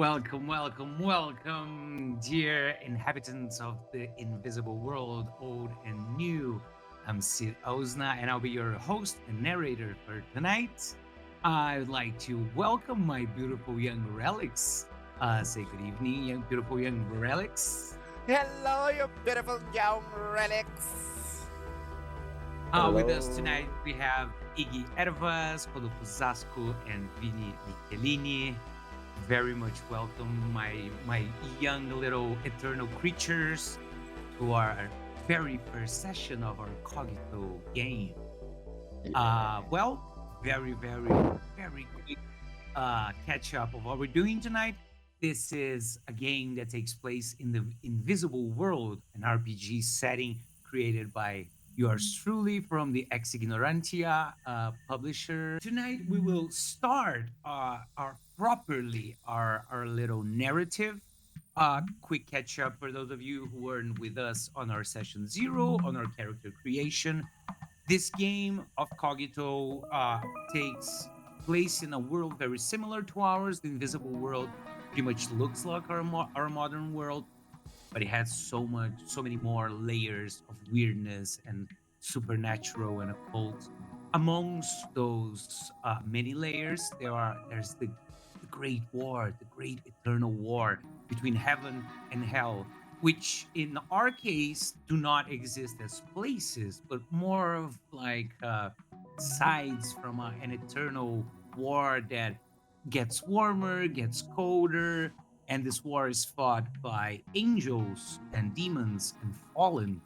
Welcome, welcome, welcome, dear inhabitants of the invisible world, old and new. I'm Sid Ozna, and I'll be your host and narrator for tonight. I would like to welcome my beautiful young relics. Say good evening, young beautiful young relics. Hello, you beautiful young relics. With us Hello. tonight we have Iggy Ervas, Rodolfo Zasco, and Vini Michelini. Very much welcome, my young little eternal creatures, to our very first session of our Cogito game. Well, very quick catch up of what we're doing tonight. This is a game that takes place in the invisible world, an RPG setting created by yours truly from the Ex Ignorantia publisher. Tonight we will start our little narrative. Quick catch up for those of you who weren't with us on our session zero on our character creation. This game of Cogito takes place in a world very similar to ours. The invisible world pretty much looks like our modern world, but it has so many more layers of weirdness and supernatural and occult. Amongst those many layers, there's the great war, the great eternal war between heaven and hell, which in our case do not exist as places, but more of like sides from an eternal war that gets warmer, gets colder, and this war is fought by angels and demons and fallen,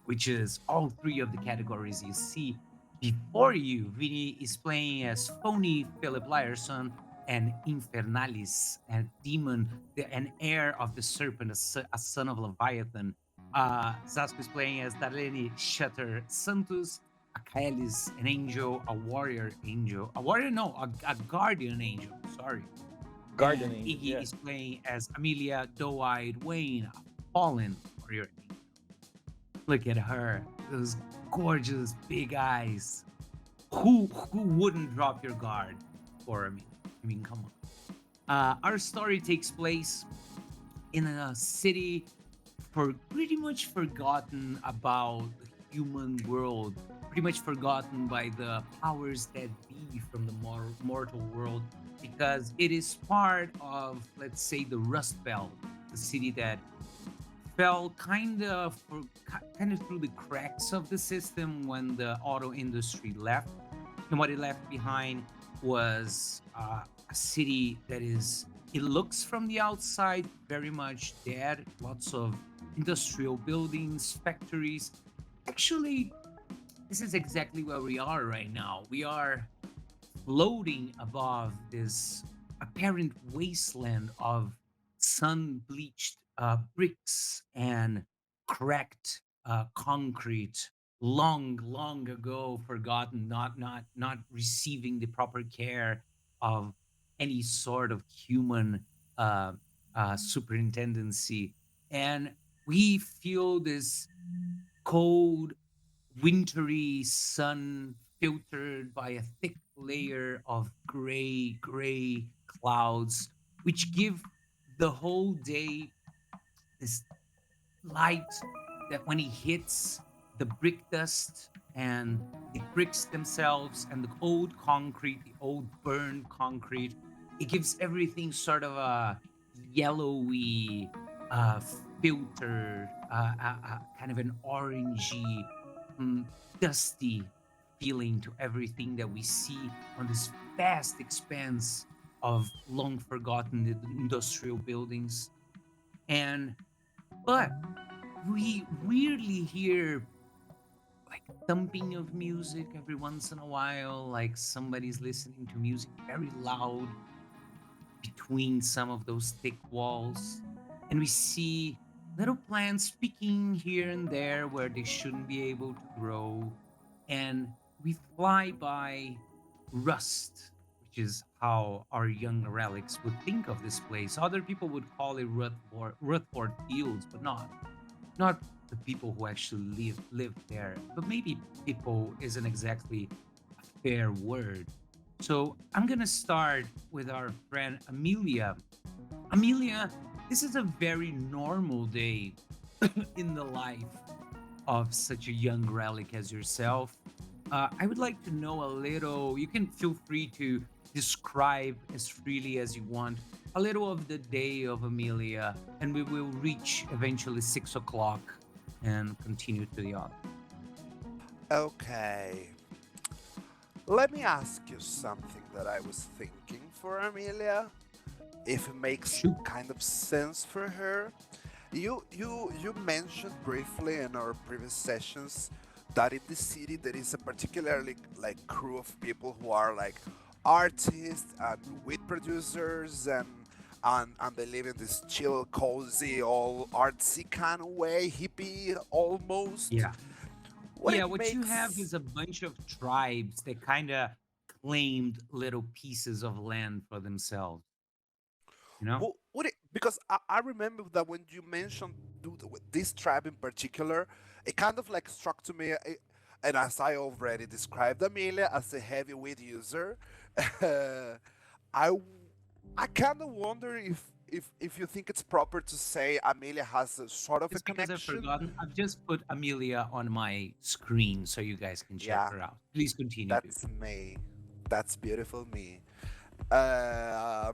which is all three of the categories you see before you. Vinny is playing as Phony, Phillip Lierson, and Infernalis, a demon, an heir of the serpent, a son of Leviathan. Zasco is playing as Darlene Shutter Santos, Akaelis, an angel, a warrior angel, a warrior, no, a guardian angel, sorry. And Gardening, Iggy yeah. is playing as Amelia, Doe-Eyed Wayne, a fallen warrior angel. Look at her, those gorgeous big eyes. Who wouldn't drop your guard for me? I mean, come on. Our story takes place in a city for pretty much forgotten about the human world, pretty much forgotten by the powers that be from the mortal world, because it is part of, let's say, the Rust Belt, the city that fell kind of through the cracks of the system when the auto industry left, and what it left behind was a city that is, it looks from the outside very much dead, lots of industrial buildings, factories. Actually, this is exactly where we are right now. We are floating above this apparent wasteland of sun bleached bricks and cracked concrete, long ago forgotten, not receiving the proper care of any sort of human uh, superintendency. And we feel this cold, wintry sun filtered by a thick layer of gray clouds, which give the whole day this light that when it hits the brick dust and the bricks themselves and the old concrete, the old burned concrete, it gives everything sort of a yellowy uh, filter, kind of an orangey, mm, dusty feeling to everything that we see on this vast expanse of long forgotten industrial buildings. And but we weirdly hear like thumping of music every once in a while, like somebody's listening to music very loud between some of those thick walls. And we see little plants picking here and there where they shouldn't be able to grow. And we fly by Rust, which is how our young relics would think of this place. Other people would call it Ruthford Fields, but not the people who actually live there. But maybe people isn't exactly a fair word. So I'm gonna start with our friend Amelia. Amelia, this is a very normal day in the life of such a young relic as yourself. I would like to know a little, you can feel free to describe as freely as you want, a little of the day of Amelia, and we will reach eventually 6 o'clock and continue to the other. Okay. Let me ask you something that I was thinking for Amelia, if it makes Shoot. kind of sense for her. You mentioned briefly in our previous sessions that in the city there is a particularly like crew of people who are like artists and weed producers and they live in this chill, cozy, all artsy kind of way, hippie almost. Yeah. What Yeah, it what you have makes is a bunch of tribes that kind of claimed little pieces of land for themselves, you know? What it, because I remember that when you mentioned this tribe in particular, it kind of like struck to me, and as I already described Amelia as a heavyweight user, I I kind of wonder if you think it's proper to say Amelia has a sort of a It's because I've connection. forgotten. I've just put Amelia on my screen so you guys can check Yeah, her out. Please continue, dude. that's me. That's beautiful me. Uh,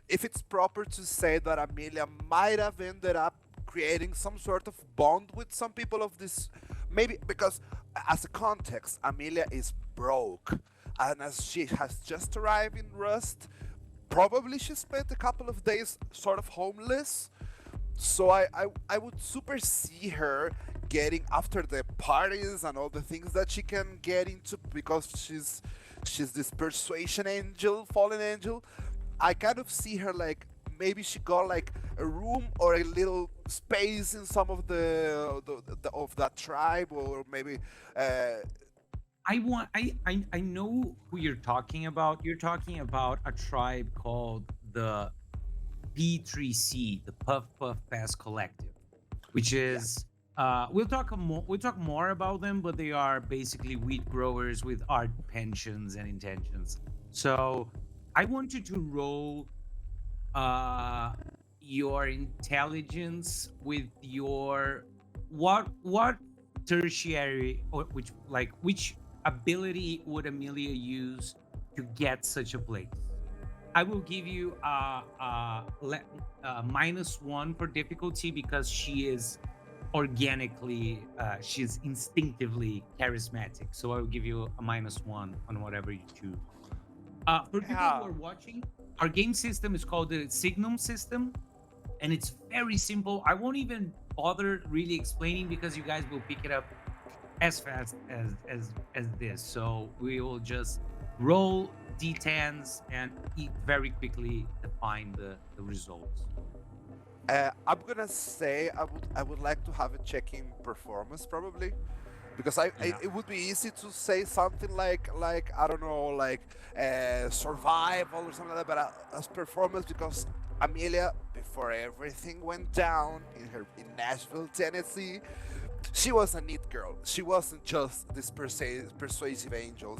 if it's proper to say that Amelia might have ended up creating some sort of bond with some people of this, maybe because as a context, Amelia is broke, and as she has just arrived in Rust, probably she spent a couple of days sort of homeless. So I would super see her getting after the parties and all the things that she can get into because she's this persuasion angel, fallen angel. I kind of see her like maybe she got like a room or a little space in some of the of that tribe, or maybe uh, I know who you're talking about. You're talking about a tribe called the P3C, the Puff Puff Pass Collective, which yeah. is we'll talk more about them, but they are basically wheat growers with art pensions and intentions. So I want you to roll uh your intelligence with your what tertiary, or which ability would Amelia use to get such a place. I will give you -1 for difficulty because she is organically, she's instinctively charismatic. So I will give you a -1 on whatever you choose. For people who Yeah. are watching, our game system is called the Signum system, and it's very simple. I won't even bother really explaining because you guys will pick it up as fast as this. So we will just roll d10s and very quickly define the results. I'm gonna say I would like to have a check-in performance probably, because Yeah. it would be easy to say something like I don't know, like survival or something like that, but as performance, because Amelia, before everything went down in Nashville, Tennessee, she was a neat girl. She wasn't just this persuasive angel.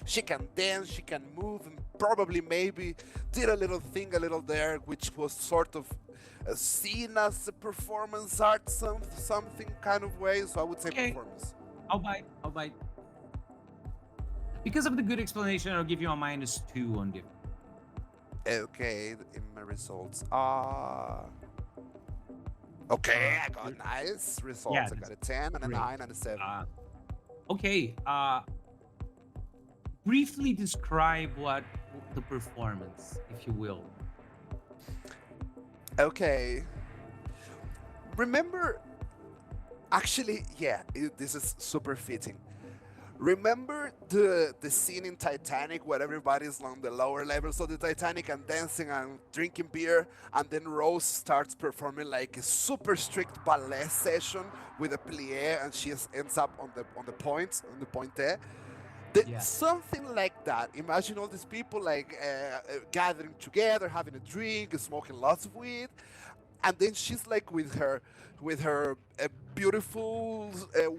She can dance, she can move, and probably maybe did a little thing a little there, which was sort of seen as a performance art, something kind of way. So I would say Okay. performance. I'll bite. I'll bite. Because of the good explanation, I'll give you a -2 on difficulty. Okay, in my results. Okay, I got You're- nice yeah, results. I got that's a 10 and a great. 9 and a 7. Okay. Briefly describe what the performance, if you will. Okay. Remember, actually, yeah, this is super fitting. Remember the scene in Titanic where everybody's on the lower levels of the Titanic and dancing and drinking beer, and then Rose starts performing like a super strict ballet session with a plie, and she ends up on the points on the pointe. Yeah. Something like that. Imagine all these people like gathering together, having a drink, smoking lots of weed, and then she's like with her beautiful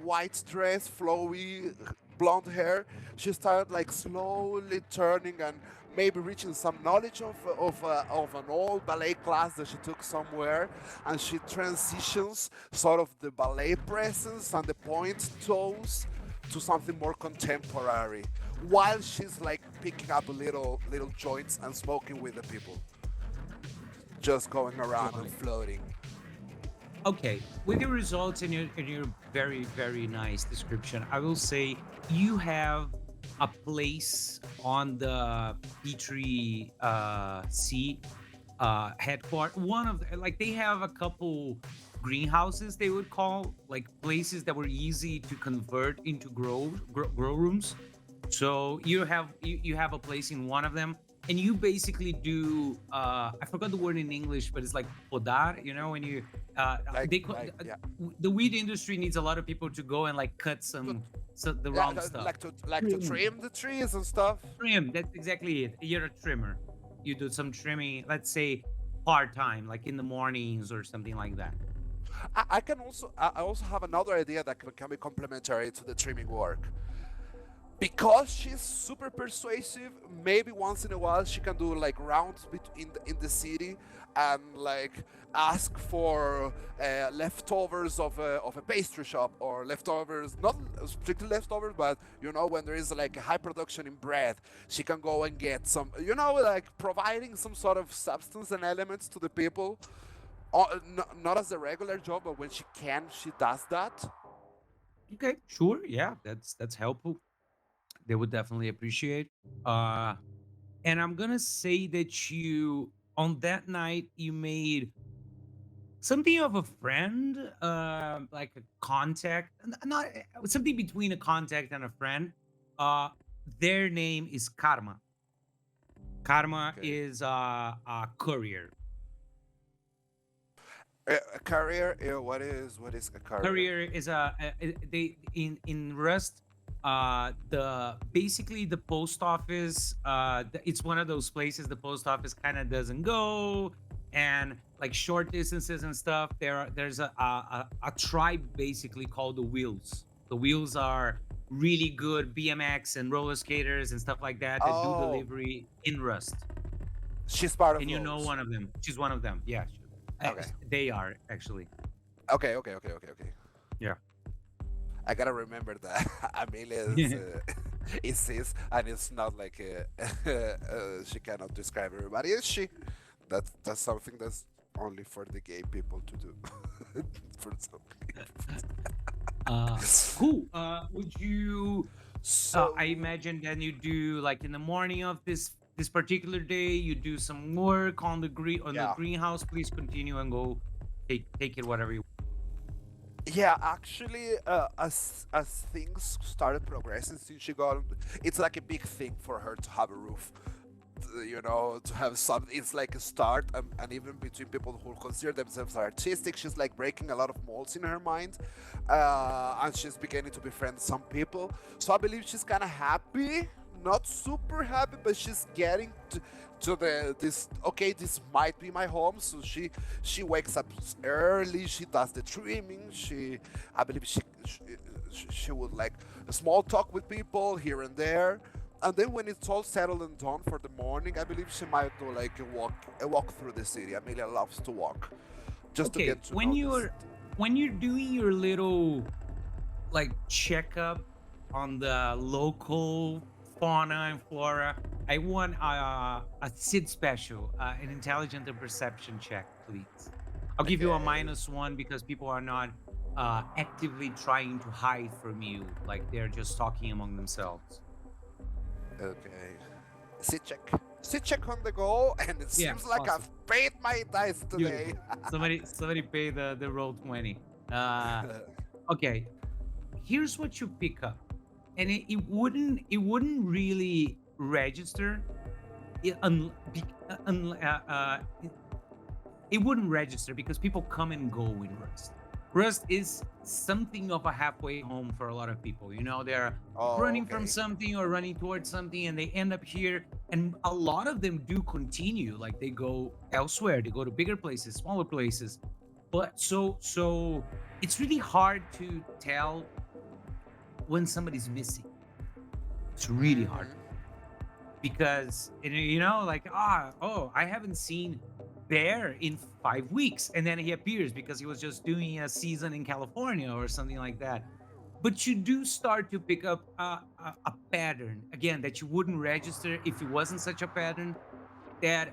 white dress, flowy blonde hair. She started like slowly turning and maybe reaching some knowledge of an old ballet class that she took somewhere, and she transitions sort of the ballet presence and the point toes to something more contemporary, while she's like picking up little joints and smoking with the people, just going around and Totally. floating. Okay, with your results and your very very nice description, I will say you have a place on the Petrie seat headquarters. One of like they have a couple greenhouses they would call like places that were easy to convert into grow rooms. So you have a place in one of them, and you basically do I forgot the word in English, but it's like podar. You know when you Like they like yeah, the weed industry needs a lot of people to go and like cut to, the yeah, wrong stuff. like to trim the trees and stuff. Trim. That's exactly it. You're a trimmer. You do some trimming. Let's say part time, like in the mornings or something like that. I can also I also have another idea that can be complementary to the trimming work. Because she's super persuasive, maybe once in a while she can do like rounds in the city and like ask for leftovers of a pastry shop, or leftovers, not strictly leftovers, but you know, when there is like a high production in bread, she can go and get some, you know, like providing some sort of substance and elements to the people. Not as a regular job, but when she can, she does that. Okay, sure. Yeah, that's helpful. They would definitely appreciate. Uh, and I'm gonna say that you on that night you made something of a friend, like a contact, not something between a contact and a friend. Uh, their name is Karma. Karma Okay. is a courier. A career? What is a career? Courier is they in Rust. The basically the post office. It's one of those places the post office kind of doesn't go, and like short distances and stuff. There's a tribe basically called the Wheels. The Wheels are really good BMX and roller skaters and stuff like that that do Oh, delivery in Rust. she's part of And you know those. one of them. She's one of them. Yeah, Okay. they are actually. Okay. Yeah. I gotta remember that Amelia is is cis, and it's not like she cannot describe everybody. Is she? That's something that's only for the gay people to do. For some people. Cool. Would you? I So imagine then you do like in the morning of this particular day, you do some work on the yeah, greenhouse. Please continue and go take it whatever you. yeah. Actually, as things started progressing since she got, it's like a big thing for her to have a roof. You know, to have some, it's like a start, and even between people who consider themselves artistic, she's like breaking a lot of molds in her mind, and she's beginning to befriend some people. So I believe she's kind of happy, not super happy, but she's getting to the this, okay, this might be my home. So she wakes up early, she does the trimming, I believe she would like a small talk with people here and there, and then when it's all settled and done for the morning, I believe she might do like a walk through the city. Amelia loves to walk, just to Okay, get to know the city. when you're doing your little like checkup on the local fauna and flora, I want a SID special, an intelligent and perception check, please. I'll give you a Okay, -1 because people are not actively trying to hide from you, like they're just talking among themselves. okay. Sit check on the go, and it Yeah, seems like awesome. I've paid my dice today. Beautiful. Somebody pay the roll 20. Uh, okay, here's what you pick up, and it wouldn't really register it, it wouldn't register because people come and go in Rust. Rust is something of a halfway home for a lot of people. You know, they're Oh, running from okay. something or running towards something, and they end up here. And a lot of them do continue, like they go elsewhere. They go to bigger places, smaller places. But so it's really hard to tell when somebody's missing. It's really hard. Mm-hmm. because like I haven't seen Bear in 5 weeks, and then he appears because he was just doing a season in California or something like that. But you do start to pick up a pattern again that you wouldn't register if it wasn't such a pattern, that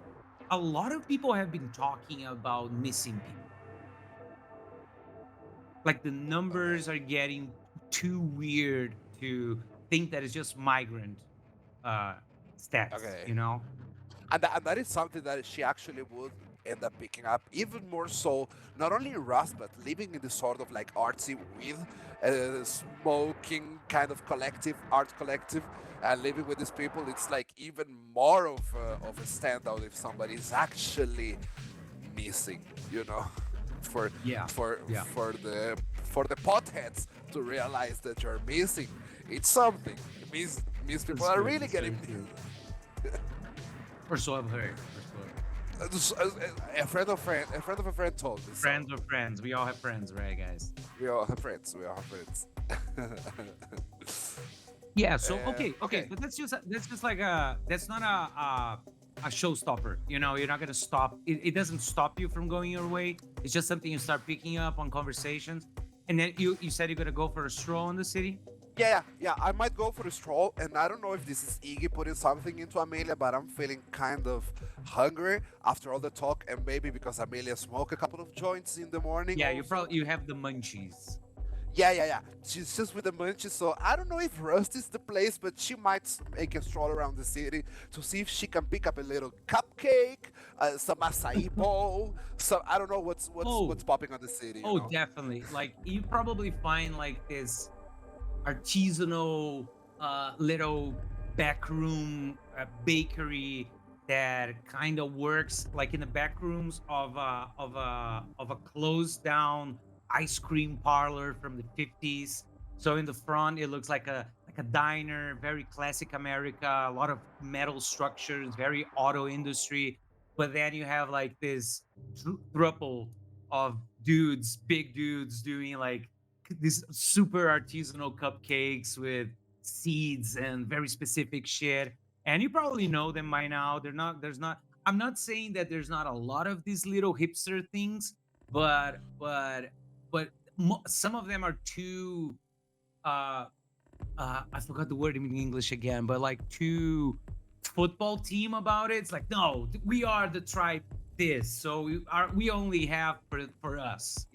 a lot of people have been talking about missing people. Like the Okay. numbers are getting too weird to think that it's just migrant uh stats, Okay. you know? And that is something that she actually would end up picking up even more so, not only in Rust, but living in this sort of like artsy weed, smoking kind of collective, art collective, and living with these people, it's like even more of a standout if somebody is actually missing, you know, for Yeah. for Yeah. for the potheads to realize that you're missing. It's something. It means people That's are true. really That's very getting. true. Or so I've heard. Or so I've heard. A friend of a friend told me so. Friends are friends. We all have friends, right, guys? We all have friends. We all have friends. Yeah. So okay, Okay. but that's just like that's not a showstopper. You're not gonna stop. It doesn't stop you from going your way. It's just something you start picking up on conversations. And then you said you're gonna go for a stroll in the city. Yeah. I might go for a stroll, and I don't know if this is Iggy putting something into Amelia, but I'm feeling kind of hungry after all the talk, and maybe because Amelia smoked a couple of joints in the morning Yeah, also. you have the munchies. Yeah. She's just with the munchies, so I don't know if Rust is the place, but she might make a stroll around the city to see if she can pick up a little cupcake, some acai bowl. So I don't know Oh, what's popping on the city, you oh, know. definitely. Like you probably find like this artisanal little backroom bakery that kind of works like in the back rooms of a closed down ice cream parlor from the 50s. So in the front it looks like a diner, very classic America, a lot of metal structures, very auto industry. But then you have like this thruple of dudes, big dudes doing like these super artisanal cupcakes with seeds and very specific shit. And you probably know them by now. There's not, I'm not saying that there's not a lot of these little hipster things, but some of them are too, uh, I forgot the word in English again, but like too football team about it. It's like, no, we are the tribe this, so we only have for us.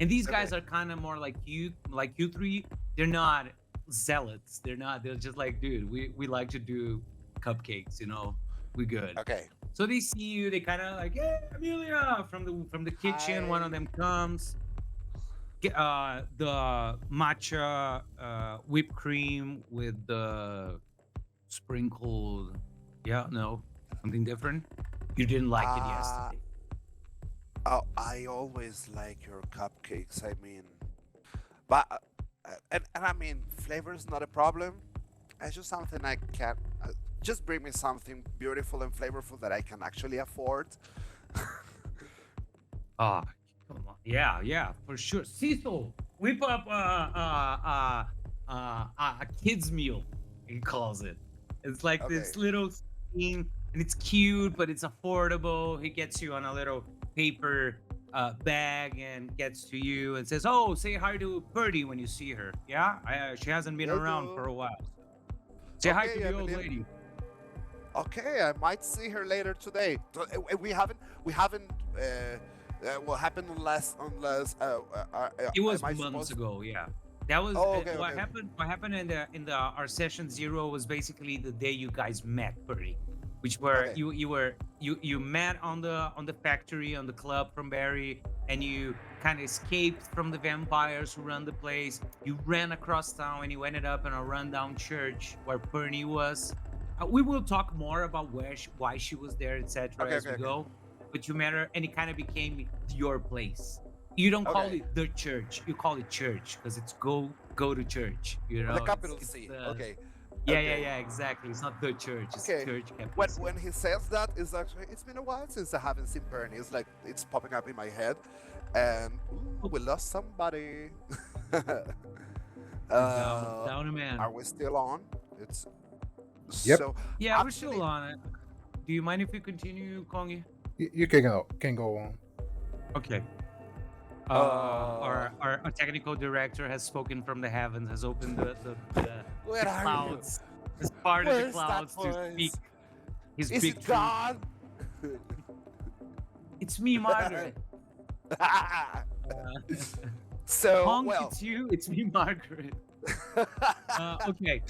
And these Okay. guys are kind of more like you three. They're not zealots. They're not. They're just like, dude, we like to do cupcakes. We good. Okay. So they see you. They kind of like, yeah, Amelia from the kitchen. One of Hi. them comes the matcha whipped cream with the sprinkled. Yeah, no, something different. You didn't like it Uh, yesterday. oh, I always like your cupcakes. I mean, but and I mean, flavor is not a problem. It's just something I can. Just bring me something beautiful and flavorful that I can actually afford. Ah, come on. Yeah, yeah, for sure. Cecil, whip up a kid's meal. He calls it. It's like Okay. this little thing, and it's cute, but it's affordable. He gets you on a little paper bag and gets to you and says, "Oh, say hi to Birdie when you see her." Yeah, she hasn't been Will around for do. a while. Say hi to Okay, the old Emily. lady. Okay, I might see her later today. We haven't. What happened unless It was am I months supposed? ago, yeah. That was Oh, okay, what okay. happened. What happened in the our session zero was basically the day you guys met, Purdy, which were Okay. you met on the factory on the club from Barry, and you kind of escaped from the vampires who run the place. You ran across town and you ended up in a rundown church where Purdy was. We will talk more about why she was there, etc. Okay, as okay, we okay. go. But you met her, and it kind of became your place. You don't call Okay. it the church, you call it church because it's go to church, The it's capital it's C. the Okay. yeah, yeah, Okay. yeah, exactly. It's not the church, it's Okay. church capital When C. when he says that, it's been a while since I haven't seen Bernie. It's like it's popping up in my head, and ooh, Oh, we lost somebody. we're down uh, down a man. are we still on? It's Yep. So Yeah, we're actually, still on it. Do you mind if we continue, Kongi? You can go on. Okay. uh, Our technical director has spoken from the heavens, has opened where the are you? clouds, has parted the Where's that clouds to speak voice? his Is big it truth. gone? It's me, Margaret. So, Honk, well, it's you. It's me, Margaret. Okay.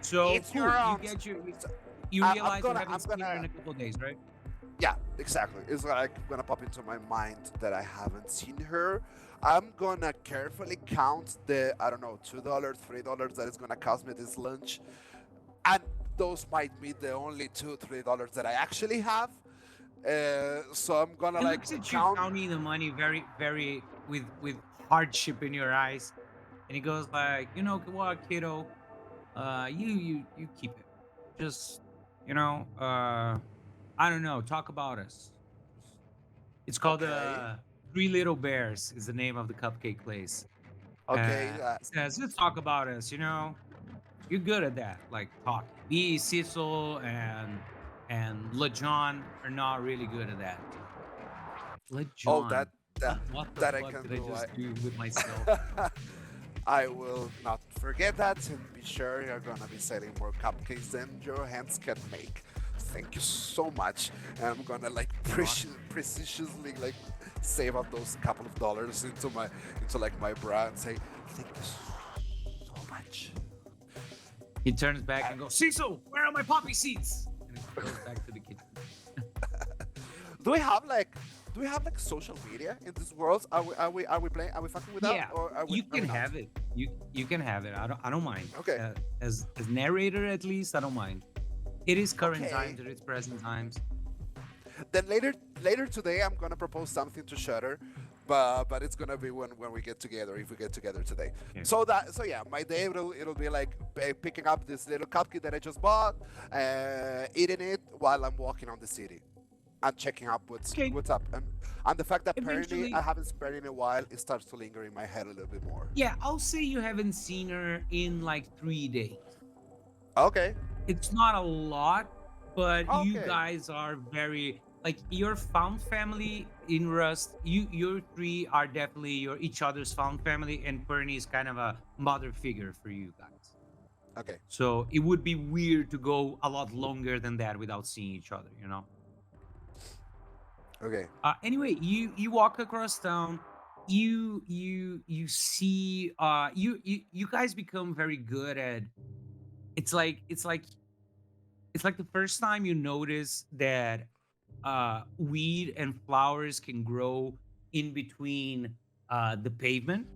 So it's cool. your You aunt. get your So, you I'm realize you gonna, haven't I'm seen her in gonna, a couple of days, right? yeah, exactly. It's like gonna pop into my mind that I haven't seen her. I'm gonna carefully count the, I don't know, $2, $3 that it's gonna cost me this lunch, and those might be the only $2, $3 that I actually have. So I'm gonna He like looks at you count. counting the money very, very with hardship in your eyes, and he goes like, you know what, kiddo, you keep it. Just I don't know. Talk about us. It's called Okay, Three Little Bears is the name of the cupcake place. okay. It says, let's talk about us. You're good at that, like talking. Me, Cecil, and LeJohn are not really good at that. Oh, LeJohn. that that What the that I fuck can did I do. just do with myself? I will not forget that, and be sure you're gonna be selling more cupcakes than your hands can make. Thank you so much, and I'm gonna like precisely like save up those couple of dollars into like my bra and say thank you so much. He turns back and goes, Cecil, where are my poppy seeds? And he goes back to the kitchen. Do we have like social media in this world? Are we playing? Are we fucking with Yeah, that, or are we? you Are can we not? have it. You can have it. I don't mind. Okay. As narrator, at least, I don't mind. It is current Okay. times. It is present times. Then later today, I'm gonna propose something to Shutter, but it's gonna be when we get together, if we get together today. Okay. So yeah, my day it'll be like picking up this little cupcake that I just bought, eating it while I'm walking on the city, and checking up Okay. what's up, and the fact that apparently Eventually, I haven't spent in a while, it starts to linger in my head a little bit more. yeah, I'll say you haven't seen her in like 3 days. Okay. It's not a lot, but you Okay. guys are very like your found family in Rust. Your three are definitely your each other's found family, and Fernie is kind of a mother figure for you guys. Okay. So it would be weird to go a lot longer than that without seeing each other, you know. Okay. Anyway, you walk across town. You see. You guys become very good at. It's like the first time you notice that weed and flowers can grow in between the pavement,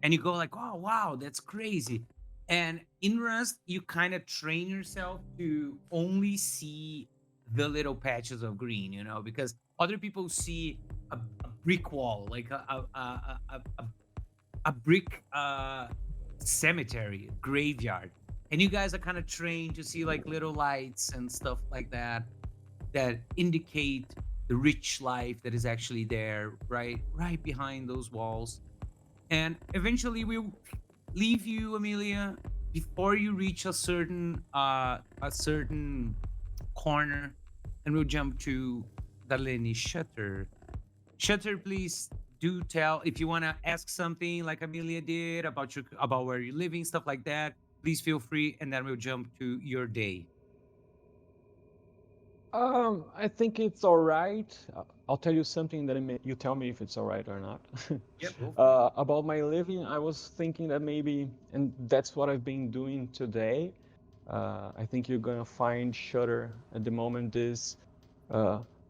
and you go like, oh wow, that's crazy. And in Rust you kind of train yourself to only see the little patches of green, because other people see a brick wall, like a brick cemetery, graveyard, and you guys are kind of trained to see like little lights and stuff like that indicate the rich life that is actually there, right behind those walls. And eventually we'll leave you, Amelia, before you reach a certain corner, and we'll jump to Darlene. Shutter, please do tell if you want to ask something like Amelia did about where you're living, stuff like that. Please feel free, and then we'll jump to your day. I think it's all right. I'll tell you something that you tell me if it's all right or not. Yep, go for it. About my living, I was thinking that maybe, and that's what I've been doing today. I think you're gonna find Shutter at the moment this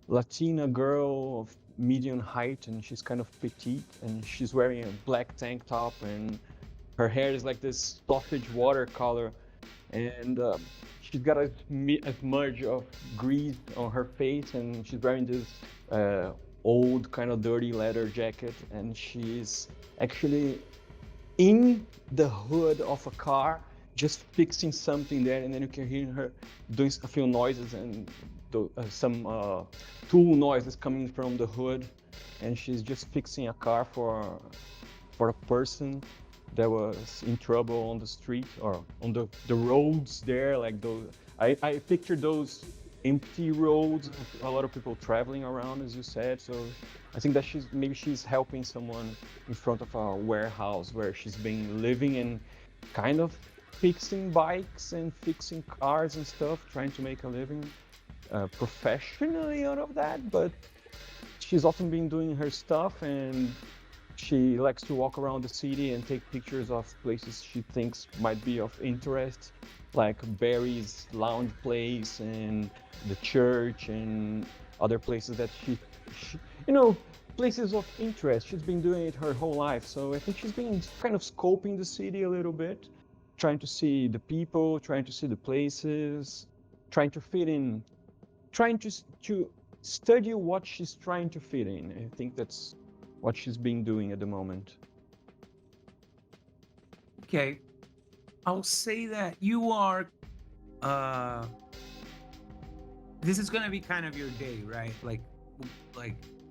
Latina girl of medium height, and she's kind of petite, and she's wearing a black tank top, and her hair is like this sausage watercolor, and she's got a smudge of grease on her face, and she's wearing this old kind of dirty leather jacket, and she's actually in the hood of a car just fixing something there, and then you can hear her doing a few noises, and some tool noises coming from the hood, and she's just fixing a car for a person that was in trouble on the street or on the roads there, like those I picture those empty roads, a lot of people traveling around, as you said. So I think that she's helping someone in front of a warehouse where she's been living and kind of fixing bikes and fixing cars and stuff, trying to make a living professionally out of that. But she's often been doing her stuff, and she likes to walk around the city and take pictures of places she thinks might be of interest, like Barry's lounge place and the church and other places that she places of interest. She's been doing it her whole life. So I think she's been kind of scoping the city a little bit, trying to see the people, trying to see the places, trying to fit in, trying to study what she's trying to fit in. I think that's what she's been doing at the moment. Okay. I'll say that you are this is gonna be kind of your day, right? Like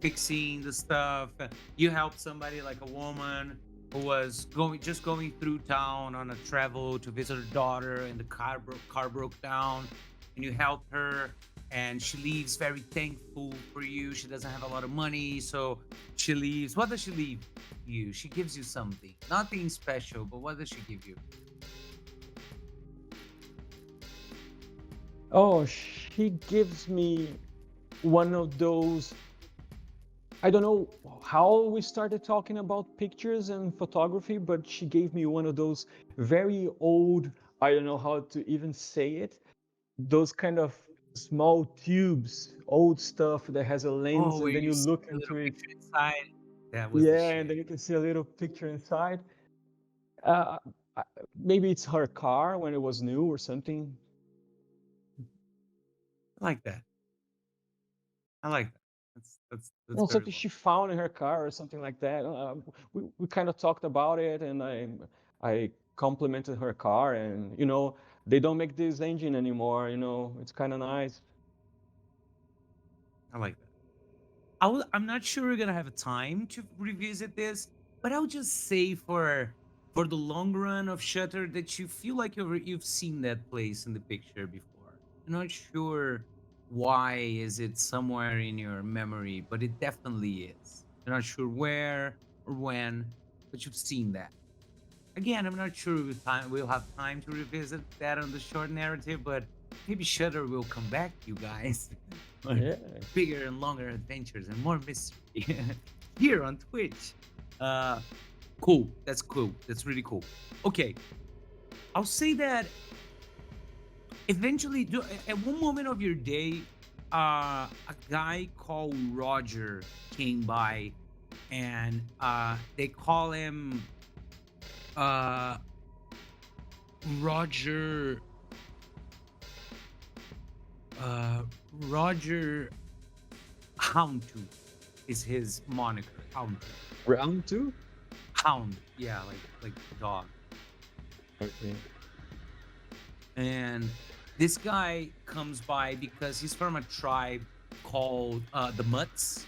fixing the stuff. You help somebody like a woman who was going through town on a travel to visit her daughter, and the car broke down, and you help her, and she leaves very thankful for you. She doesn't have a lot of money, so she leaves. What does she leave you? She gives you something, nothing special, but what does she give you? Oh, she gives me one of those. I don't know how we started talking about pictures and photography, but she gave me one of those very old, I don't know how to even say it, those kind of small tubes, old stuff that has a lens, Oh, and where then you you see look a little into it. picture inside. That was the Yeah, and then shit. you can see a little picture inside. Uh, Maybe it's her car when it was new or something. I like that. I like that. That's No, very something well. she found in her car or something like that. We kind of talked about it, and I complimented her car, and they don't make this engine anymore. It's kind of nice. I like that. I'm not sure we're gonna have a time to revisit this, but I'll just say for the long run of Shutter that you feel like you've seen that place in the picture before. I'm not sure why is it somewhere in your memory, but it definitely is. You're not sure where or when, but you've seen that. Again, I'm not sure we'll have time to revisit that on the short narrative, but maybe Shutter will come back, you guys, on Yeah. bigger and longer adventures and more mystery here on Twitch. Uh, cool. That's cool. That's really cool. Okay, I'll say that eventually, at one moment of your day, a guy called Roger came by, and they call him uh Roger Roger Houndtooth is his moniker. Houndtooth. Round two? Hound, yeah, like dog. Okay. And this guy comes by because he's from a tribe called the Mutts,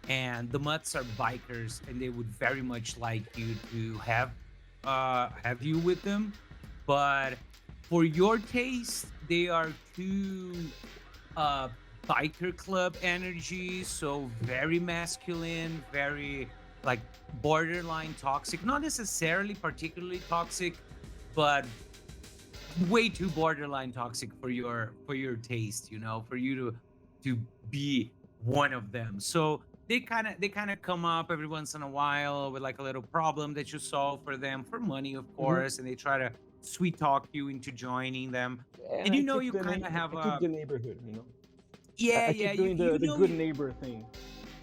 and the Mutts are bikers, and they would very much like you to have you with them. But for your taste, they are too uh biker club energy, so very masculine, very like borderline toxic, not necessarily particularly toxic, but way too borderline toxic for your taste, for you to be one of them. So they kind of come up every once in a while with like a little problem that you solve for them for money, of Hmm. course, and they try to sweet talk you into joining them. And And I you kind of have keep a the neighborhood. yeah, I yeah, keep doing you the know good you neighbor thing.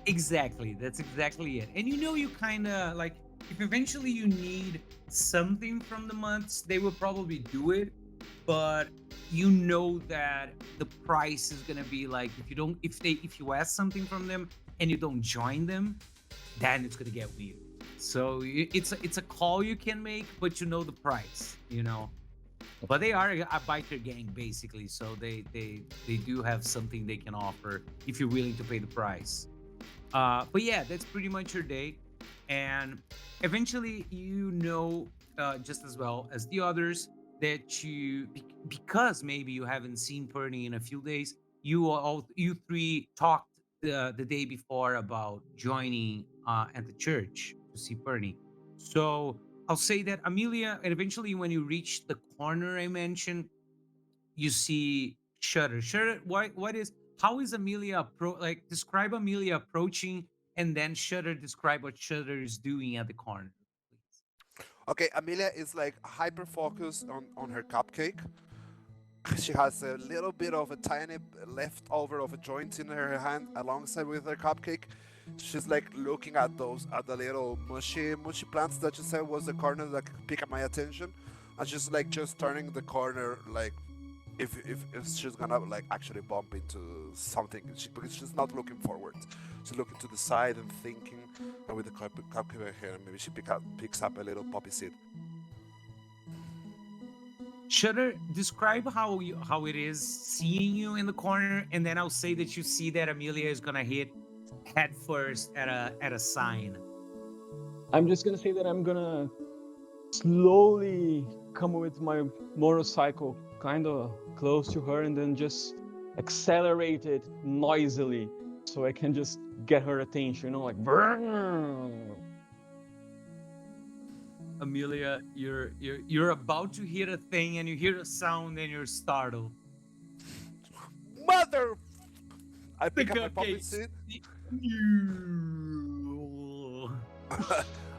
exactly. That's exactly it. And you kind of like if eventually you need something from the months, they will probably do it. But you know that the price is gonna be like if you ask something from them and you don't join them, then it's gonna get weird. So it's a call you can make, but you know the price. But they are a biker gang basically, so they do have something they can offer if you're willing to pay the price. But yeah, that's pretty much your day. And eventually, just as well as the others, that because maybe you haven't seen Perny in a few days, you three talked the day before about joining at the church to see Perny. So I'll say that Amelia, and eventually when you reach the corner I mentioned, you see Shutter. Shutter, how is Amelia describe Amelia approaching, and then Shutter describe what Shutter is doing at the corner, please. Okay, Amelia is like hyper focused on her cupcake. She has a little bit of a tiny leftover of a joint in her hand alongside with her cupcake. She's like looking at the little mushy plants that you said was the corner that pick up my attention. And she's like just turning the corner, like if she's gonna like actually bump into something, because she's not looking forward. She's looking to the side and thinking, and with the cupcake in her hand, maybe she picks up a little poppy seed. Shutter, describe how it is seeing you in the corner, and then I'll say that you see that Amelia is gonna hit head first at a sign. I'm just gonna say that I'm gonna slowly come with my motorcycle kind of close to her and then just accelerate it noisily so I can just get her attention, like brrrr. Amelia, you're about to hit a thing, and you hear a sound, and you're startled. Mother! I The pick up my poppy cupcakes. seed. You.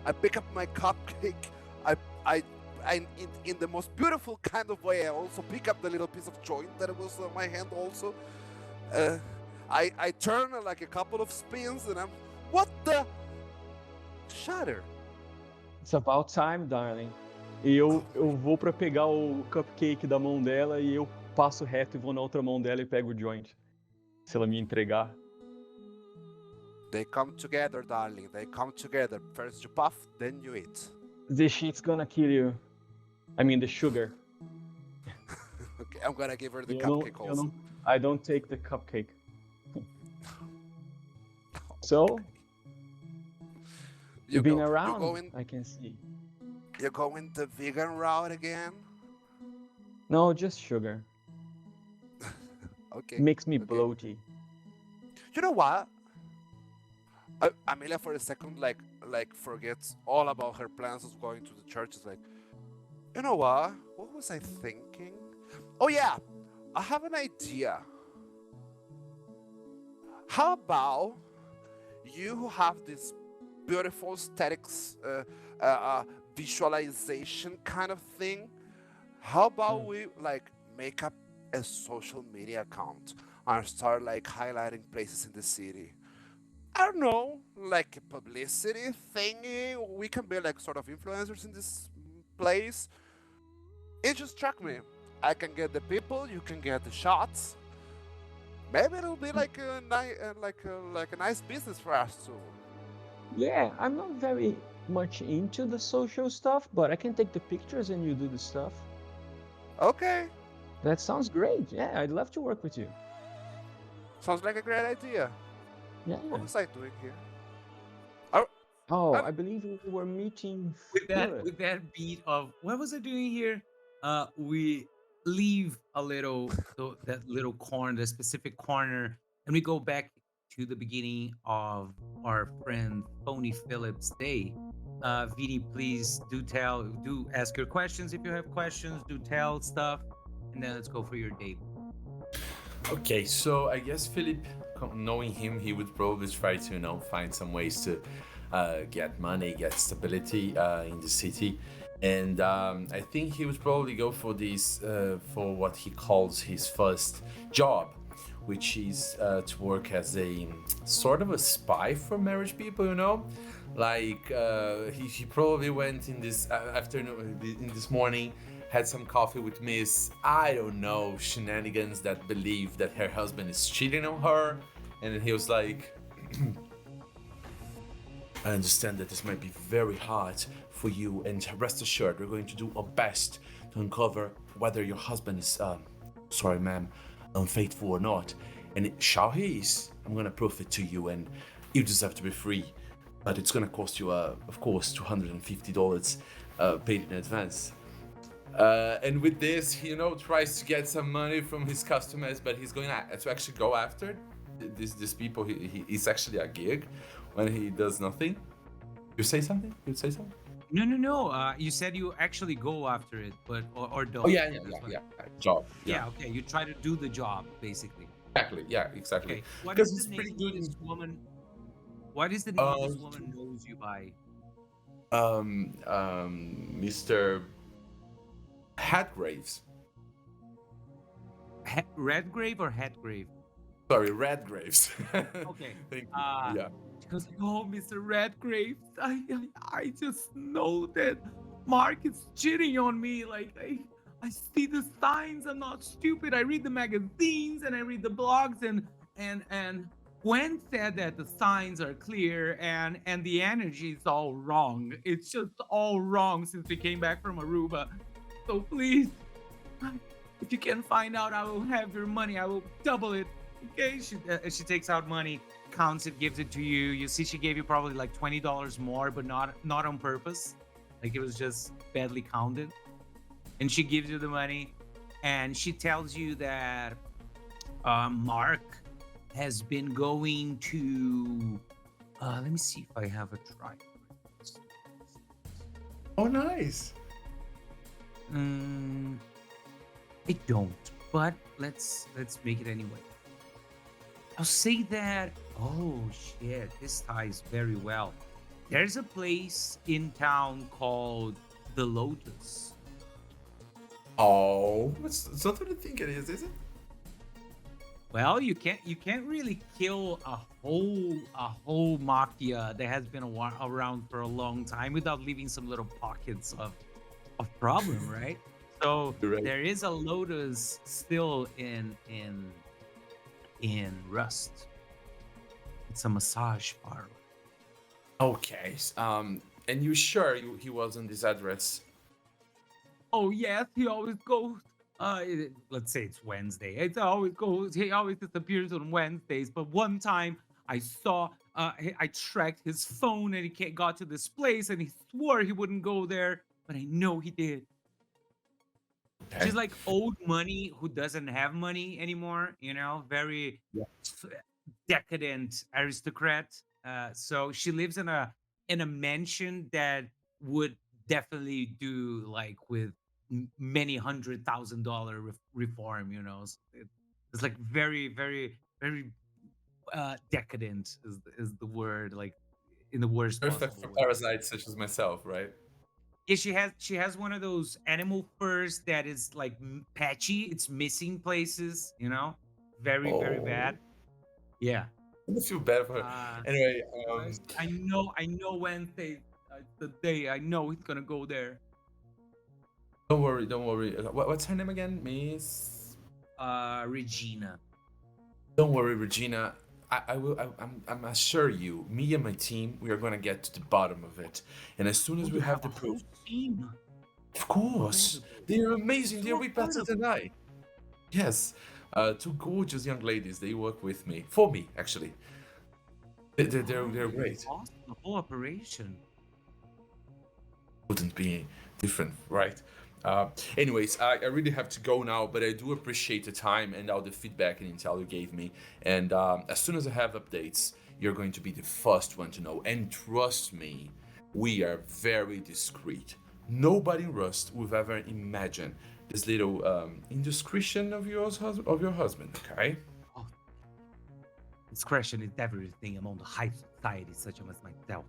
I pick up my cupcake. In the most beautiful kind of way, I also pick up the little piece of joint that was on my hand also. I turn like a couple of spins and I'm, what the? Shutter. It's about time, darling. E eu vou pra pegar o cupcake da mão dela e eu passo reto e vou na outra mão dela e pego o joint. Se ela me entregar. They come together, darling. They come together. First you puff, then you eat. The shit's gonna kill you. I mean the sugar. Okay, I'm gonna give her the Eu cupcake não, also. I don't take the cupcake. So, you've been around, I can see. You're going the vegan route again? No, just sugar. Okay. Makes me okay. bloaty. You know what? Amelia for a second like forgets all about her plans of going to the church. Is like, you know what? What was I thinking? Oh yeah, I have an idea. How about you have this beautiful aesthetics visualization kind of thing? How about we like make up a social media account and start like highlighting places in the city? I don't know, like a publicity thingy. We can be like sort of influencers in this place. It just struck me. I can get the people, you can get the shots. Maybe it'll be like a nice business for us too. Yeah, I'm not very much into the social stuff, but I can take the pictures and you do the stuff. Okay, That sounds great. Yeah, I'd love to work with you. sounds like a great idea. Yeah. What was I doing here? Oh, I'm- I believe we were meeting. with Phillip. that beat of what was I doing here? We leave a little that little corner, the specific corner, and we go back to the beginning of our friend Phony Philip's day. Vini, please do ask your questions if you have questions. Do tell stuff, and then let's go for your date. Okay, so I guess Philip, knowing him, he would probably try to, find some ways to get money, get stability in the city. And I think he would probably go for this, for what he calls his first job, which is to work as a sort of a spy for marriage people. Like he probably went in this afternoon, in this morning, had some coffee with Miss, I don't know, shenanigans that believe that her husband is cheating on her. And then he was like, I understand that this might be very hard for you, and rest assured, we're going to do our best to uncover whether your husband is, sorry ma'am, unfaithful or not. And shall he is, I'm gonna prove it to you, and you deserve to be free. But it's gonna cost you, of course, $250 paid in advance. And with this, he tries to get some money from his customers, but he's going to actually go after these people. He's actually a gig when he does nothing. You say something? You'd say something? No. You said you actually go after it, but or don't. Oh yeah, That's what- job. Yeah. Okay. You try to do the job, basically. Exactly. Yeah, exactly. Okay. What Because is he's the pretty name good of in this woman? What is the name of this woman knows you by? Mr. Hatgraves. Redgrave or Hatgrave? Sorry, Redgraves. Okay. Thank you. Yeah. She goes, "Oh, Mr. Redgrave, I just know that Mark is cheating on me. Like I see the signs. I'm not stupid. I read the magazines and I read the blogs and Gwen said that the signs are clear and the energy is all wrong. It's just all wrong since we came back from Aruba. So please, if you can find out, I will have your money. I will double it. Okay?" She takes out money, counts it, gives it to you. You see, she gave you probably like $20 more, but not on purpose. Like it was just badly counted. And she gives you the money, and she tells you that Mark has been going to. Let me see if I have a try. Oh, nice. I don't, but let's make it anyway. I'll say that. Oh shit, this ties very well. There's a place in town called the Lotus. Oh, it's not what I think it is it? Well, you can't really kill a whole mafia that has been around for a long time without leaving some little pockets of problem, right? So You're right. there is a Lotus still in Rust. It's a massage parlor. Okay. And you sure he was on this address? Oh yes, he always goes. Let's say it's Wednesday. It always goes. He always disappears on Wednesdays. But one time I saw. I tracked his phone and he got to this place and he swore he wouldn't go there, but I know he did. Okay. She's like old money who doesn't have money anymore. Very Yeah. decadent aristocrat. So she lives in a mansion that would definitely do like with many $100,000 reform. So it's like very very very decadent is the word, like in the worst Perfect possible for way. parasites such as myself, right? Yeah, she has one of those animal furs that is like patchy. It's missing places. Very very bad. Yeah. I feel bad for her. Uh, Anyway, I know Wednesday, the day I know he's gonna go there. don't worry. What's her name again? Miss. Regina. Don't worry, Regina. I will. I'm assure you. Me and my team, we are gonna get to the bottom of it. And as soon as we have the a whole proof, team. of course, they are amazing. They're way better than I. Yes, two gorgeous young ladies. They work with me, for me actually. They're great. Awesome. The whole operation. Wouldn't be different, right? Anyways, I really have to go now, but I do appreciate the time and all the feedback and intel you gave me. And as soon as I have updates, you're going to be the first one to know. And trust me, we are very discreet. Nobody in Rust would ever imagine this little indiscretion of your husband. Okay? Oh, discretion is everything among the high society, such as myself.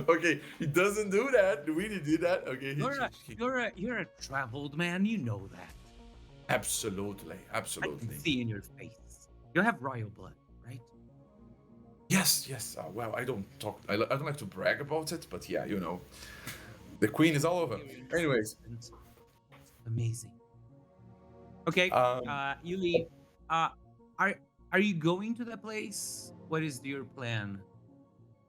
Okay, he doesn't do that. Do we do that? Okay, You're a traveled man. You know that. absolutely. I can see in your face. You have royal blood, right? Yes. Well, I don't talk. I don't like to brag about it, but yeah, the queen is all over. Anyways, Amazing. Okay, um, you leave. Are you going to that place? What is your plan?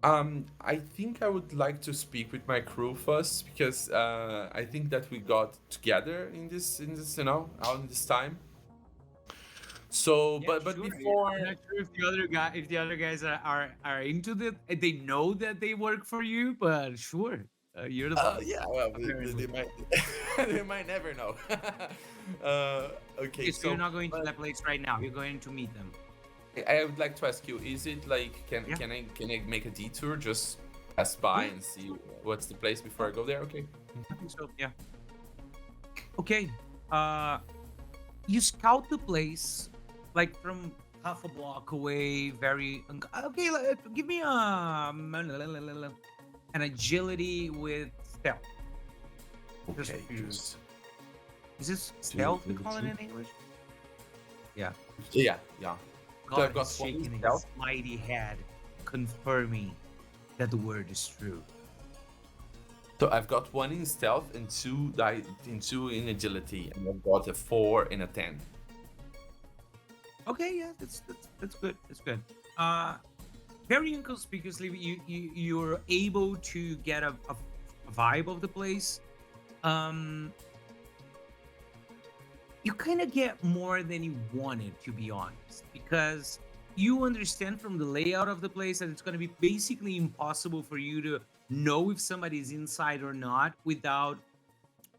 I think I would like to speak with my crew first because I think that we got together in this, out in this time. So, Yeah, but sure. before, I'm not sure if the other guys are into it. They know that they work for you, but sure. You're the boss. Yeah, well, apparently. they might, they might never know. Okay, Okay, so you're not going to but that place right now. You're going to meet them. I would like to ask you: is it like Yeah. can I make a detour, just pass by Yeah. and see what's the place before I go there? Okay. I think so. Yeah. Okay. You scout the place, like from half a block away. Very okay. Give me an agility with stealth. Just Okay. to- Just Is this stealth we the call it in truth. English? Yeah. yeah, yeah. So God I've got is one shaking his stealth. mighty head, confirming that the word is true. So I've got one in stealth and two in agility, and I've got a 4 and a 10. Okay, yeah, that's good. That's good. Very inconspicuously, you're able to get a vibe of the place. You kind of get more than you wanted, to be honest, because you understand from the layout of the place that it's going to be basically impossible for you to know if somebody's inside or not without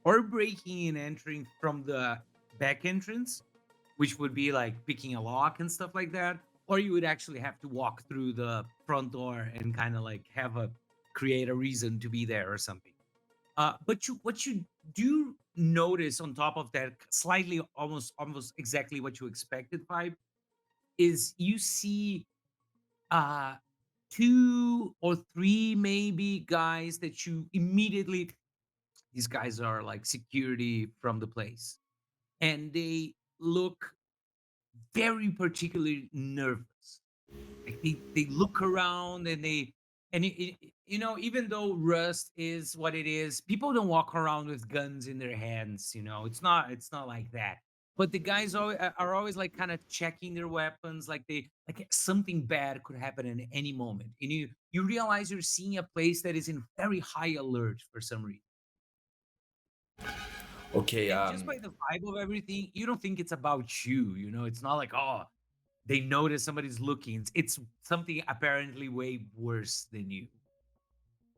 or breaking and entering from the back entrance, which would be like picking a lock and stuff like that, or you would actually have to walk through the front door and kind of like have a create a reason to be there or something. But what you do notice on top of that, slightly almost exactly what you expected vibe, is you see uh two or three maybe guys that you immediately, these guys are like security from the place, and they look very particularly nervous. Like they look around and they and you know, even though Rust is what it is, people don't walk around with guns in their hands. You know, it's not like that. But the guys are always like kind of checking their weapons, like they like something bad could happen at any moment, and you realize you're seeing a place that is in very high alert for some reason. Okay. And just by the vibe of everything, you don't think it's about you. You know, it's not like, oh, they notice somebody's looking. It's something apparently way worse than you.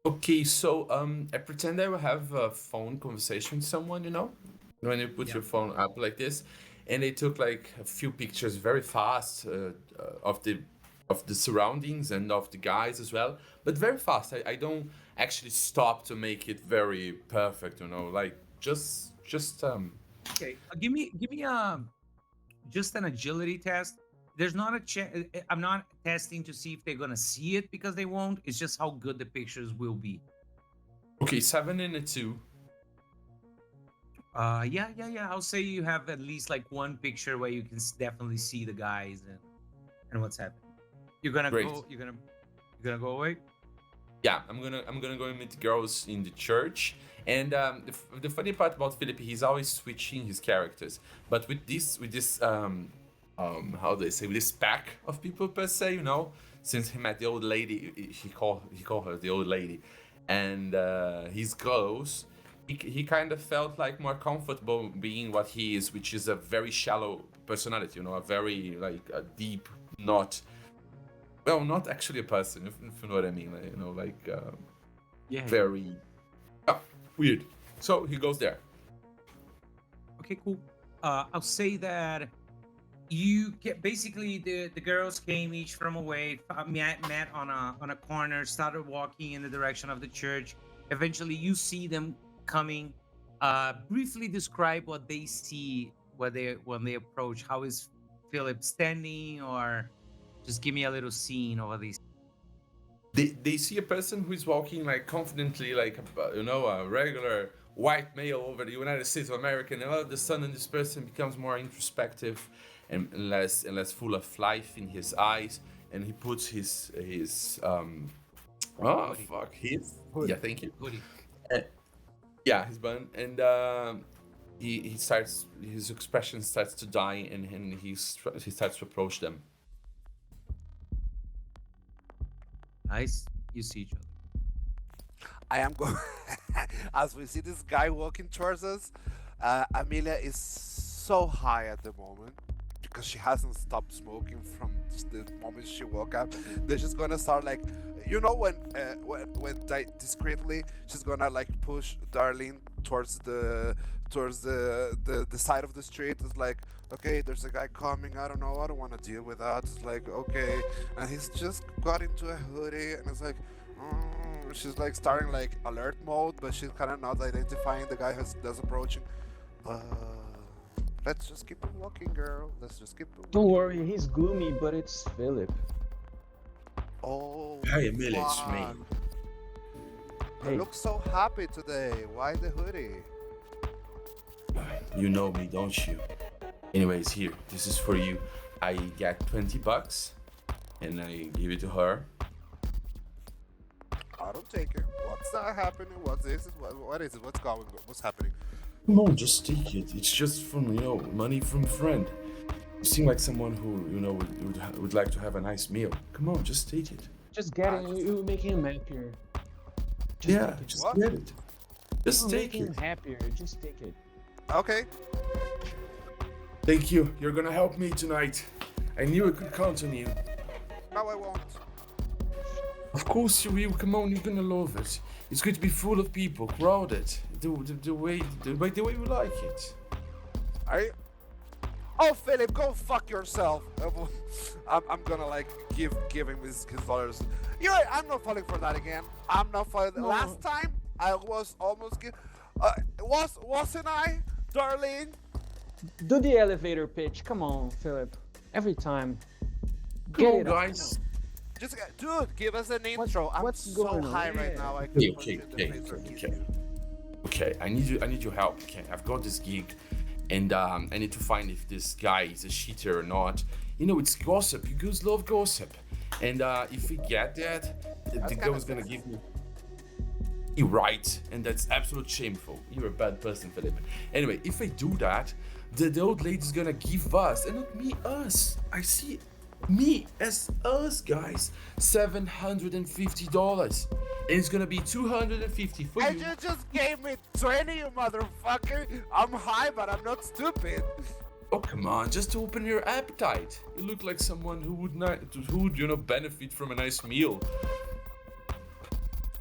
Okay, so I pretend I will have a phone conversation with someone, you know, when you put Yeah. your phone up like this, and they took like a few pictures very fast of the surroundings and of the guys as well, but very fast. I don't actually stop to make it very perfect, you know, like just. Okay. Give me just an agility test. There's not a chance. I'm not testing to see if they're gonna see it because they won't. It's just how good the pictures will be. Okay, 7 and a 2. Yeah. I'll say you have at least like one picture where you can definitely see the guys and what's happening. You're gonna Great. go. You're gonna go away. Yeah, I'm gonna go and meet girls in the church. And the funny part about Philip, he's always switching his characters. But with this how do they say, with this pack of people per se, you know, since he met the old lady, he called her the old lady, and his clothes, he kind of felt like more comfortable being what he is, which is a very shallow personality, you know, a very like a deep, not well, not actually a person, if you know what I mean, like, you know, like Yeah. very weird. So he goes there. Okay, cool. I'll say that you get basically the girls came each from away, met on a corner, started walking in the direction of the church. Eventually, you see them coming. Briefly describe what they see when they approach. How is Philip standing, or just give me a little scene of these. They see a person who is walking like confidently, like you know, a regular white male over the United States of America, and all of a sudden this person becomes more introspective and less full of life in his eyes, and he puts his oh Hoodie. fuck his Hoodie. yeah, thank you. Goody. Yeah, his bun, and he starts, his expression starts to die, and he starts to approach them. Nice. You see each other. I am going. As we see this guy walking towards us, Amelia is so high at the moment because she hasn't stopped smoking from the moment she woke up. They're just gonna start like, when discreetly she's gonna like push Darlene towards the side of the street. It's like, okay, there's a guy coming. I don't know. I don't want to deal with that. It's like, okay, and he's just got into a hoodie, and it's like, she's like starting like alert mode, but she's kind of not identifying the guy that's approaching. Let's just keep walking, girl. Let's just keep walking. Don't worry, he's gloomy, but it's Philip. Oh, Hey, Amelia, it's me. fuck. Hey. You look so happy today. Why the hoodie? You know me, don't you? Anyways, here, this is for you. I get $20 and I give it to her. I don't take it. What's that happening? What's this? What is it? What's going? What's happening? Come on, just take it. It's just from, money from a friend. You seem like someone who, would like to have a nice meal. Come on, just take it. Just get it. You're making him happier. Yeah, just What? get it. Just You're take making it. him happier. Just take it. Okay. Thank you. You're gonna help me tonight. I knew I could count on you. No, I won't. Of course you will. Come on, you're gonna love it. It's going to be full of people, crowded. The way we like it. Are you? Oh, Philip, go fuck yourself. I'm gonna like give him his dollars. You're right, I'm not falling for that again. I'm not falling. No. Last time I was almost wasn't I, Darlene? Do the elevator pitch. Come on, Philip. Every time. Come Get on, it up. guys. Just dude, give us an intro. I'm what's so going on? high right Yeah. now. I Okay, can't punch you in the face or kiss okay. you. Okay, I need your help. Okay, I've got this gig, and I need to find if this guy is a cheater or not. It's gossip. You girls love gossip, and if we get that, the That's girl's kinda gonna give me. You're right, and that's absolute shameful. You're a bad person, Philip. Anyway, if I do that, the old lady's gonna give us, and not me, us. I see me as us, guys. $750, and it's gonna be $250 for And you. you just gave me 20, you motherfucker. I'm high, but I'm not stupid. Oh come on, just to open your appetite. You look like someone who would benefit from a nice meal.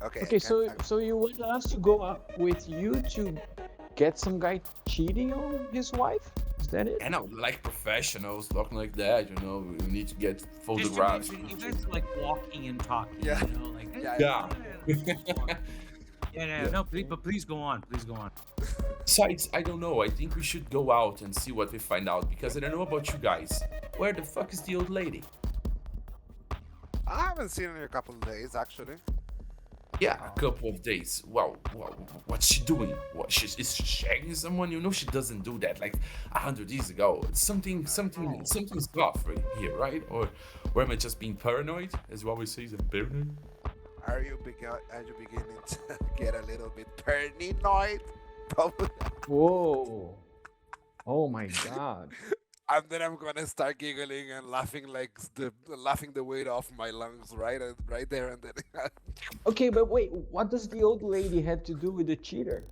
Okay. Okay, so you want us to go up with you to get some guy cheating on his wife? Is that it? And like professionals talking like that, we need to get Just to photographs. mention, you guys are like walking and talking. Yeah. Like Yeah. yeah. No, please go on. Please go on. Besides, I don't know. I think we should go out and see what we find out because I don't know about you guys. Where the fuck is the old lady? I haven't seen her in a couple of days, actually. Yeah, a couple of days. Wow, what's she doing? Is she shagging someone? She doesn't do that like 100 years ago. It's something's off right here, right? Or am I just being paranoid? As you always say, I'm paranoid. Are you beginning to get a little bit paranoid? Probably. Whoa. Oh my god. And then I'm gonna start giggling and laughing like laughing the weight off my lungs right there and then. Okay, but wait, what does the old lady have to do with the cheater?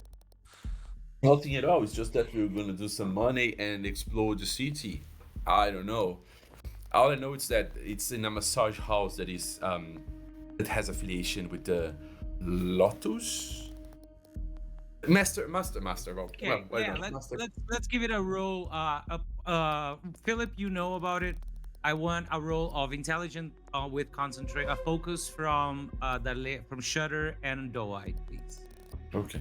Nothing at all. It's just that we're gonna do some money and explore the city. I don't know. All I know is that it's in a massage house that is that has affiliation with the Lotus. Master. Well, Okay, why yeah. not? Master. Let's give it a roll. Philip, you know about it. I want a roll of intelligent with concentrate, a focus from from Shutter and Doe-Eyed, please. Okay.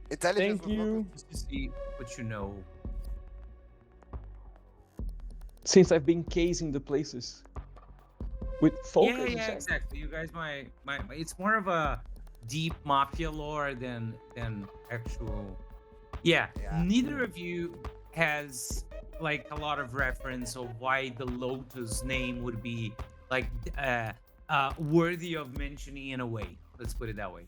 Intelligence. Thank you. Just to see what you know. Since I've been casing the places with focus. Yeah, exactly. You guys, my it's more of a deep mafia lore than actual. Yeah, Yeah. neither of you has like a lot of reference of why the Lotus name would be like worthy of mentioning in a way. Let's put it that way.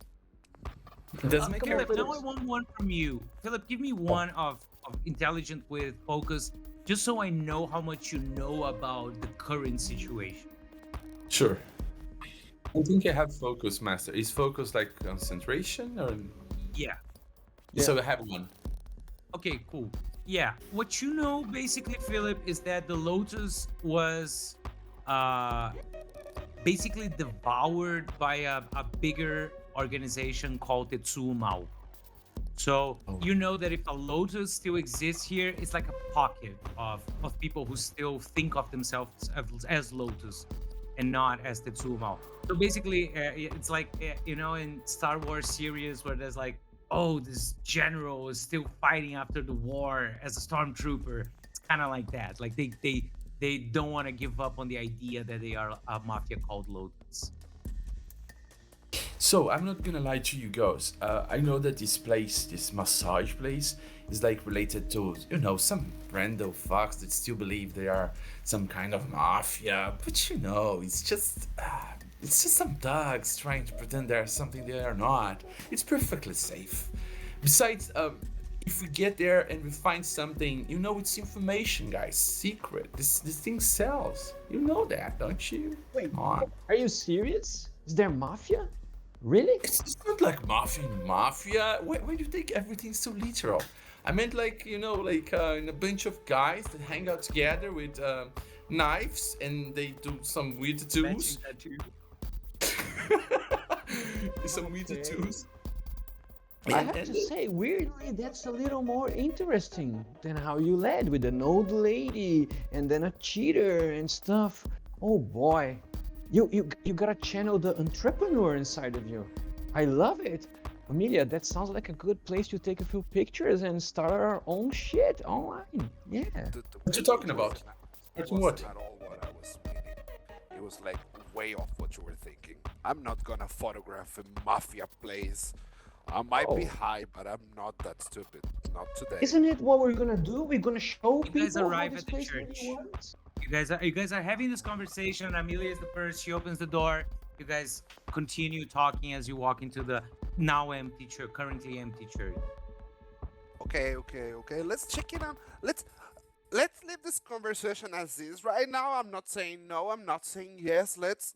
Does make Philip, it now I want one from you. Philip, give me one of intelligent with focus, just so I know how much you know about the current situation. Sure. I think I have focus, master. Is focus like concentration or? Yeah. Yeah. So I have one. Okay, cool. Yeah, what you know basically, Philip, is that the Lotus was uh basically devoured by a bigger organization called the Tsumao. So Oh. you know that if a Lotus still exists here, it's like a pocket of people who still think of themselves as Lotus and not as the Tsumao. So basically, it's like in Star Wars series where there's like, oh, this general is still fighting after the war as a stormtrooper. It's kind of like that. Like they don't want to give up on the idea that they are a mafia called Lotus. So I'm not gonna lie to you guys. I know that this place, this massage place, is like related to some random fucks that still believe they are some kind of mafia. But it's just some thugs trying to pretend they're something they are not. It's perfectly safe. Besides, if we get there and we find something, it's information, guys, secret. This thing sells. You know that, don't you? Wait, Come on. are you serious? Is there mafia? Really? It's not like mafia. Why do you take everything so literal? I meant like, in a bunch of guys that hang out together with knives and they do some weird tattoos. Some weird Okay. tattoos. I have to say, weirdly, that's a little more interesting than how you led with an old lady and then a cheater and stuff. Oh boy, you gotta channel the entrepreneur inside of you. I love it. Amelia, that sounds like a good place to take a few pictures and start our own shit online. Yeah. What you talking about? It Talking was what? not all what I was meaning. It was like way off what you were thinking. I'm not gonna photograph a mafia place. I might be Oh. high, but I'm not that stupid. Not today. Isn't it what we're gonna do? We're gonna show You guys people how arrive this at the place really church. works. You guys are having this conversation. Amelia is the first. She opens the door. You guys continue talking as you walk into the now empty church, currently empty church. Okay. Let's check it out. Let's leave this conversation as is. Right now, I'm not saying no. I'm not saying yes. Let's.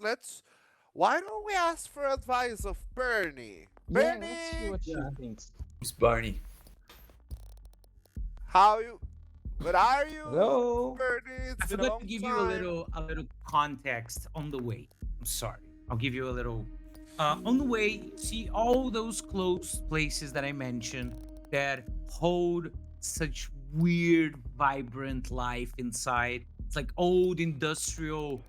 Why don't we ask for advice of Bernie? Yeah, Bernie, let's see what she thinks. Who's Barney? how you? What are you? Hello? Bernie, I it's been a forgot long to give you a little context on the way. I'm sorry. I'll give you a little. On the way, you see all those closed places that I mentioned that hold such weird, vibrant life inside. It's like old industrial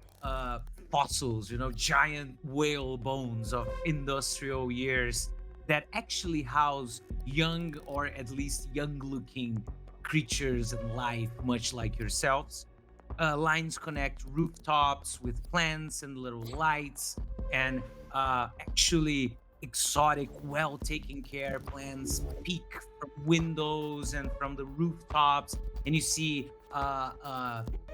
fossils, giant whale bones of industrial years that actually house young or at least young-looking creatures and life, much like yourselves. Lines connect rooftops with plants and little lights, and actually exotic, well taken care plants peek from windows and from the rooftops, and you see,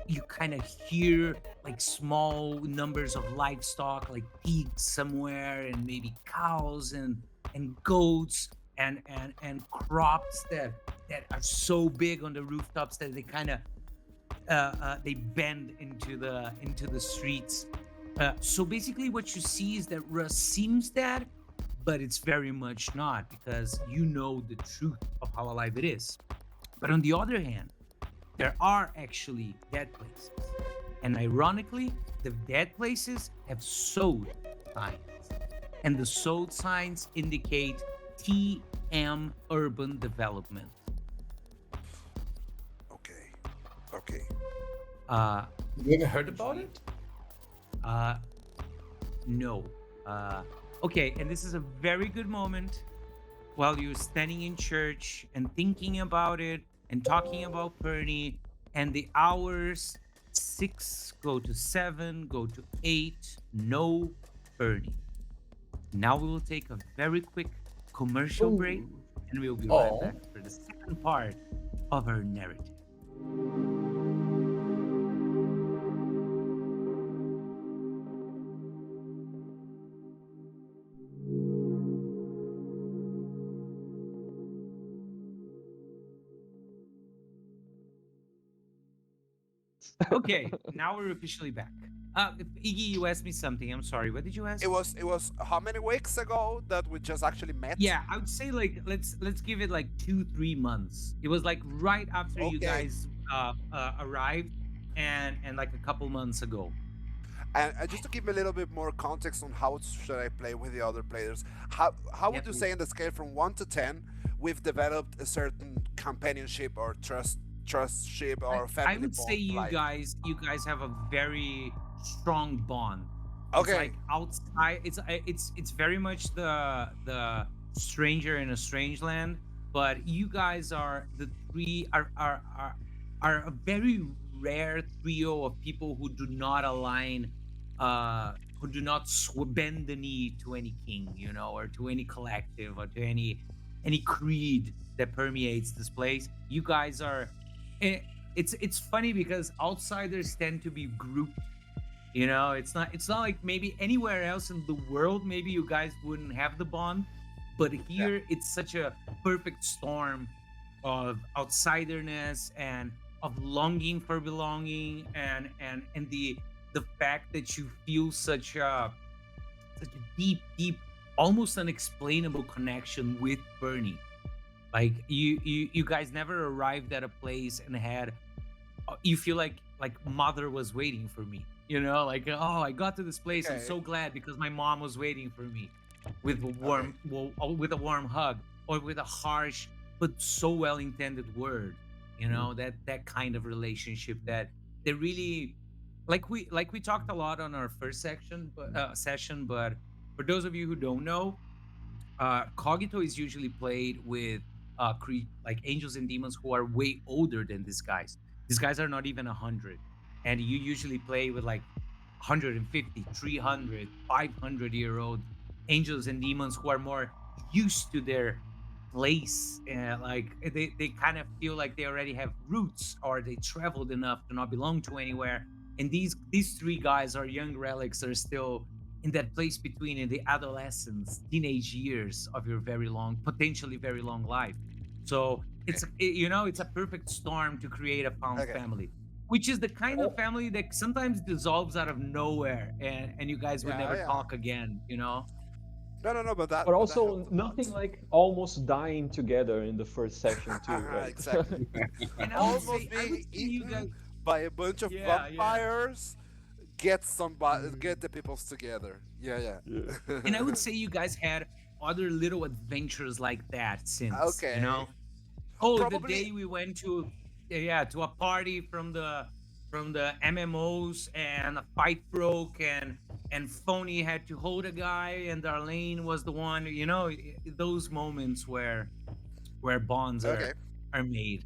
you kind of hear like small numbers of livestock, like pigs somewhere, and maybe cows and goats and crops that are so big on the rooftops that they kind of they bend into the streets. So basically, what you see is that Russ seems dead, but it's very much not, because you know the truth of how alive it is. But on the other hand, there are actually dead places, and ironically, the dead places have sold signs, and the sold signs indicate TM urban development. Okay. Uh, You ever heard about it? No. Okay, and this is a very good moment while you're standing in church and thinking about it and talking about Phony, and the hours 6 go to 7, go to 8, no Phony. Now we will take a very quick commercial break, and we'll be right Oh. back for the second part of our narrative. Okay, now we're officially back. Iggy, you asked me something. I'm sorry. What did you ask? It was how many weeks ago that we just actually met? Yeah, I would say like let's give it like 2-3 months. It was like right after you Okay. guys arrived, and like a couple months ago. And just to give me a little bit more context on how should I play with the other players, how would Yeah, you say in the scale from 1 to 10 we've developed a certain companionship or trustship I, or I family would say bond? you guys have a very strong bond. It's Okay. like outside. It's very much the stranger in a strange land. But you guys are the three are a very rare trio of people who do not align, who do not bend the knee to any king, or to any collective or to any creed that permeates this place. You guys are. eh, it's funny because outsiders tend to be grouped. It's not like maybe anywhere else in the world maybe you guys wouldn't have the bond, but Yeah. here it's such a perfect storm of outsiderness and of longing for belonging, and the fact that you feel such a deep, almost unexplainable connection with Bernie. Like you guys never arrived at a place and had you feel like mother was waiting for me, like, oh, I got to this place, I'm Okay. so glad because my mom was waiting for me with a Okay. with a warm hug, or with a harsh but so well intended word, that kind of relationship that really, like we talked a lot on our first section but session. But for those of you who don't know, Cogito is usually played with like angels and demons who are way older than these guys. These guys are not even 100, and you usually play with like 150, 300, 500-year-old angels and demons who are more used to their place, and like they kind of feel like they already have roots, or they traveled enough to not belong to anywhere. And these three guys are young relics, are still in that place between, in the adolescence, teenage years of your potentially very long life. So it's a perfect storm to create a found Okay. family, which is the kind of family that sometimes dissolves out of nowhere, and you guys would Yeah, never yeah. talk again. No, but that. But that also helped a lot. nothing like almost dying together in the first section too, right? Exactly. And Almost I would being say you guys, eaten by a bunch of yeah, vampires. Get the peoples together. Yeah. Yeah. and I would say you guys had other little adventures like that since. Okay. Oh, the Probably. day we went to a party from the MMOs, and a fight broke, and Phony had to hold a guy, and Darlene was the one. Those moments where bonds Okay. are made.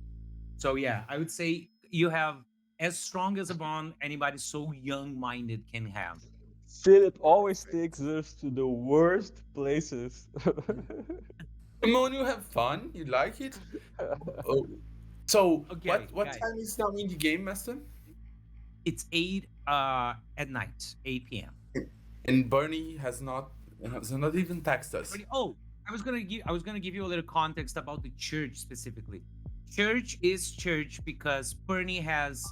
So yeah, I would say you have as strong as a bond anybody so young-minded can have. Philip always Perfect. takes us to the worst places. Come on, you have fun. You like it. Oh, so Okay, what guys, time is now in the game, Master? it's 8 at night, 8 p.m. And Bernie has not even texted us. Oh, I was gonna give you a little context about the church specifically. Church is church because Bernie has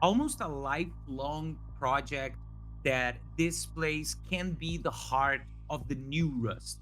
almost a lifelong project that this place can be the heart of the new Rust.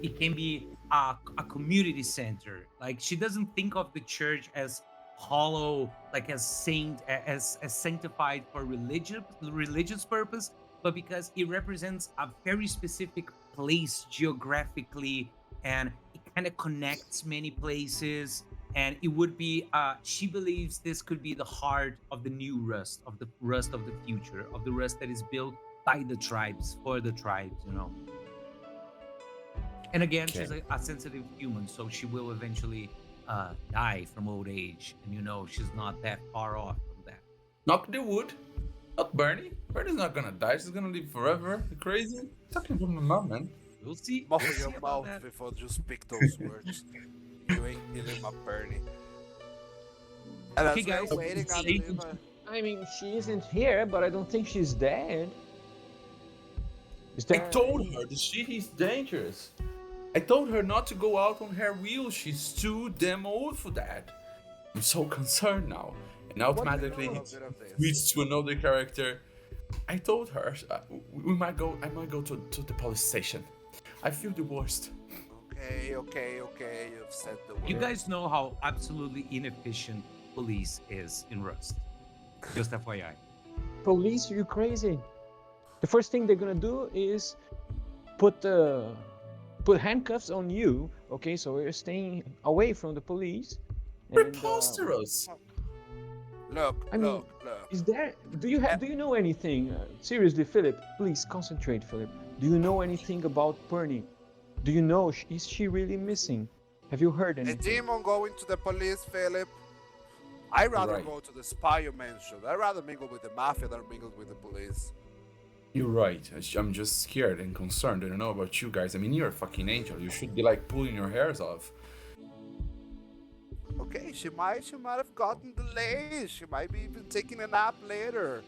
It can be a community center. Like, she doesn't think of the church as hollow, like as as sanctified for religious purpose, but because it represents a very specific place geographically, and it kind of connects many places. And it would be, she believes this could be the heart of the new Rust, of the Rust of the future, of the Rust that is built by the tribes, for the tribes. And again, she's Okay. a sensitive human, so she will eventually die from old age. And she's not that far off from that. Knock the wood. Not Bernie. Bernie's not gonna die. She's gonna live forever. You crazy? Talking from my mom, man. We'll see. Muffle We'll see your about mouth that. before you speak those words. You ain't killing my Bernie. And Okay, as guys, we're waiting, I stay believe. I mean, she isn't here, but I don't think she's dead. Is I there... told her the shit is dangerous. I told her not to go out on her wheel. She's too damn old for that. I'm so concerned now. And automatically know he a bit of this? switched to another character. I told her I might go to the police station. I feel the worst. Okay. You've said the word. You guys know how absolutely inefficient police is in Rust. Just FYI. Police, are you crazy? The first thing they're gonna do is put handcuffs on you. Okay, so you're staying away from the police. Preposterous. Look. Is there? Do you know anything? Seriously, Philip, please concentrate, Philip. Do you know anything about Phony? Do you know is she really missing? Have you heard A anything? demon going to the police, Philip. I'd rather Right. go to the spy you mentioned. I'd rather mingle with the mafia than mingle with the police. You're right. I'm just scared and concerned. I don't know about you guys. I mean, you're a fucking angel. You should be like pulling your hairs off. Okay, she might have gotten delayed. She might be even taking a nap later.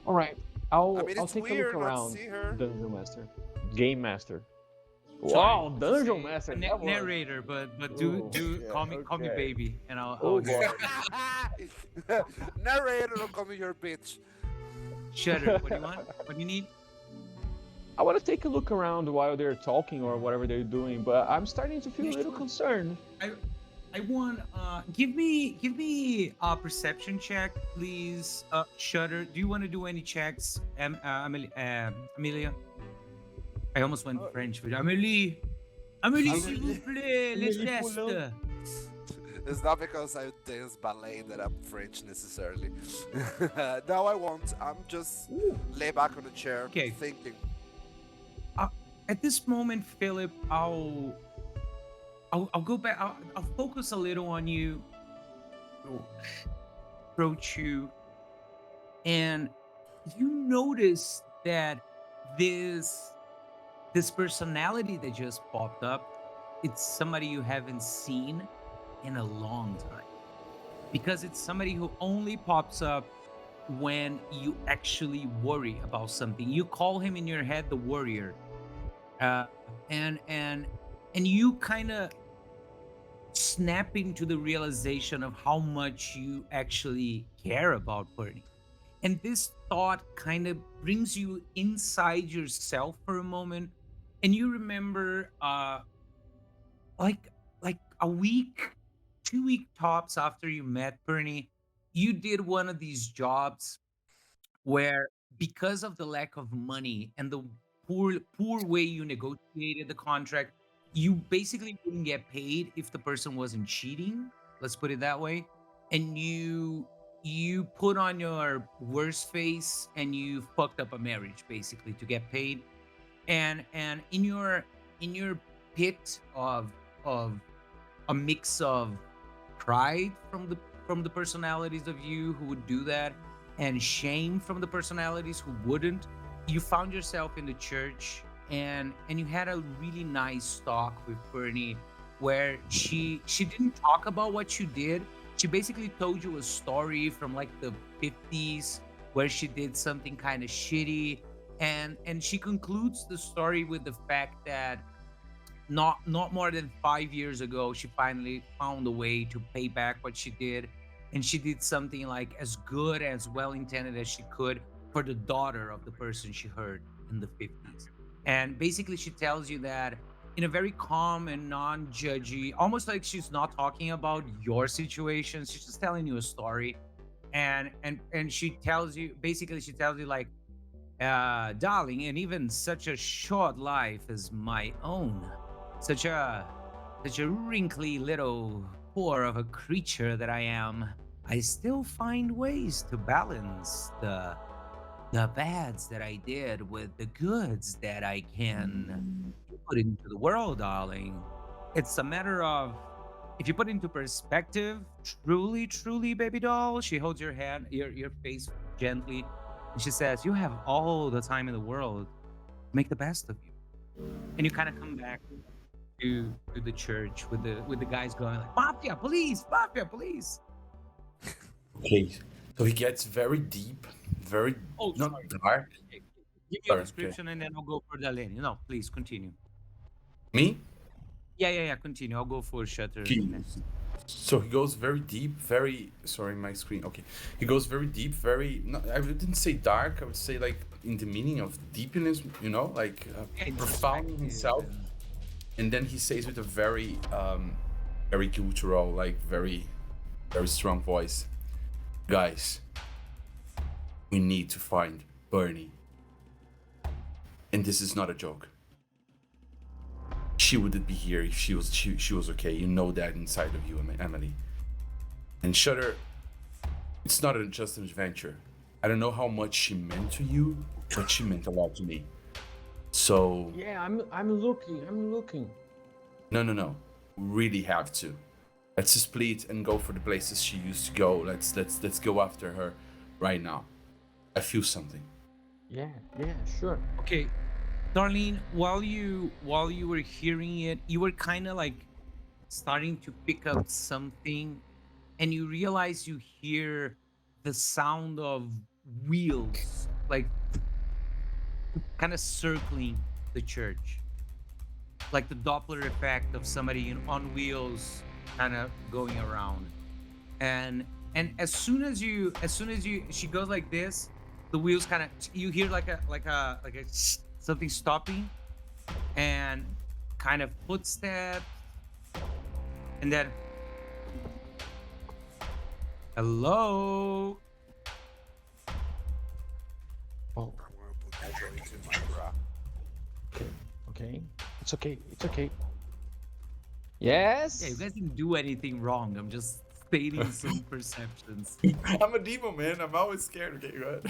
All right, I'll It's take a weird look not to around. see her. Dungeon Master, Game Master. Sorry. Wow, Dungeon Master. that was- Narrator, but Oh, yeah, call me okay. baby, and I'll Oh, hear boy. it. Narrator, don't call me your bitch. Shutter. What do you want? What do you need? I want to take a look around while they're talking or whatever they're doing, but I'm starting to feel a little concerned. I want give me a perception check, please. Shutter. Do you want to do any checks, Amelia? I almost went French with Amélie. Amélie, s'il vous plaît, les Amélie tests. Poulain. It's not because I dance ballet that I'm French necessarily. No, I won't. I'm just lay back on a chair, Okay. thinking. At this moment, Philip, I'll go back. I'll focus a little on you, approach you, and you notice that this personality that just popped up, it's somebody you haven't seen in a long time, because it's somebody who only pops up when you actually worry about something. You call him in your head the warrior, and you kind of snap into the realization of how much you actually care about Bernie. And this thought kind of brings you inside yourself for a moment, and you remember like a week, 2 week tops after you met Bernie, you did one of these jobs where, because of the lack of money and the poor way you negotiated the contract, you basically wouldn't get paid if the person wasn't cheating, let's put it that way. And you put on your worst face and you fucked up a marriage basically to get paid. And in your pit of a mix of pride from the personalities of you who would do that, and shame from the personalities who wouldn't, you found yourself in the church, and you had a really nice talk with Bernie, where she didn't talk about what you did. She basically told you a story from like the 50s where she did something kind of shitty, and she concludes the story with the fact that not more than 5 years ago, she finally found a way to pay back what she did, and she did something like as good, as well intended as she could for the daughter of the person she hurt in the 50s. And basically she tells you that in a very calm and non-judgy, almost like she's not talking about your situation, she's just telling you a story. And she tells you, basically she tells you like, darling, and even such a short life as my own, such a wrinkly little poor of a creature that I am, I still find ways to balance the bads that I did with the goods that I can put into the world, darling. It's a matter of, if you put into perspective, truly, baby doll, she holds your hand, your face gently, and she says, you have all the time in the world. Make the best of you. And you kind of come back to the church with the guys going like, mafia, police. Okay. So he gets very deep, very Oh, not sorry. dark. Give me a Sorry, description and then I'll go for Darlene. No, please continue. Me? Yeah, continue. I'll go for Shutter Okay. next. So he goes very deep, very sorry, my screen. Okay, he goes very deep, very. No, I didn't say dark. I would say like in the meaning of deepness, like profound in himself. Introspective And then he says with a very, very guttural, like very, very strong voice, guys, we need to find Bernie. And this is not a joke. She wouldn't be here if she was okay. You know that inside of you, Emily. And Shutter, it's not just an adventure. I don't know how much she meant to you, but she meant a lot to me. So Yeah, I'm looking. no. We really have to. Let's split and go for the places she used to go. Let's go after her right now. I feel something. Yeah, sure. Okay, Darlene, while you were hearing it, you were kind of like starting to pick up something, and you realize you hear the sound of wheels, like kind of circling the church, like the Doppler effect of somebody on wheels, kind of going around. And as soon as she goes like this, the wheels kind of, you hear like a something stopping, and kind of footsteps, and then hello. Oh, I'm gonna put that joint in my bra. okay. It's okay. Yes. Yeah, you guys didn't do anything wrong. I'm just stating some perceptions. I'm a demon, man. I'm always scared. Okay, go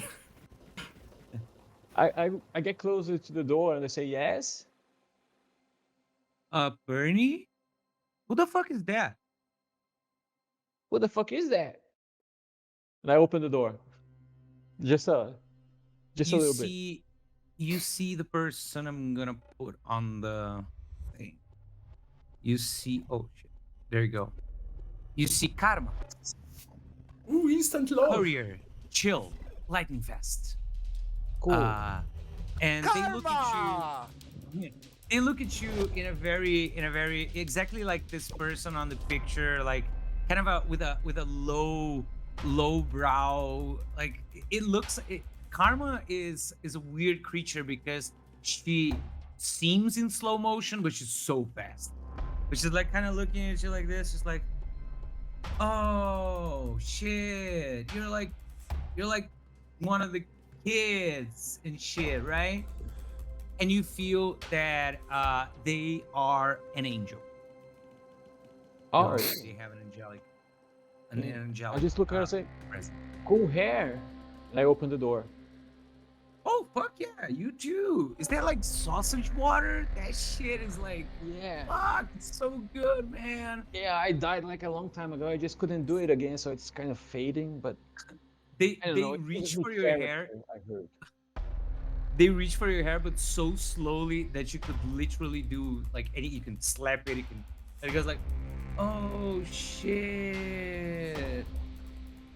ahead. I get closer to the door and I say yes. Bernie? Who the fuck is that? What the fuck is that? And I open the door. Just a little bit. You see the person I'm gonna put on the thing. You see, oh shit, there you go. You see Karma, Ooh, instant love. Courier, Chill, Lightning Fast. Cool. And Karma! they look at you in a very exactly like this person on the picture, like kind of with a low brow. Like it looks. Karma is a weird creature because she seems in slow motion, but she's so fast. But she's like kind of looking at you like this, just like, oh shit, you're like one of the kids and shit, right? And you feel that they are an angel. All They right. have an angelic. I just look at her and say, presence. cool hair. And I open the door. Oh fuck yeah, you too. Is that like sausage water? That shit is like, Yeah. fuck, it's so good, man. Yeah, I died like a long time ago. I just couldn't do it again, so it's kind of fading, but They I don't they know. It reach gives me for your hair. character, I heard. They reach for your hair, but so slowly that you could literally do like any. You can slap it. You can. And it goes like, oh shit,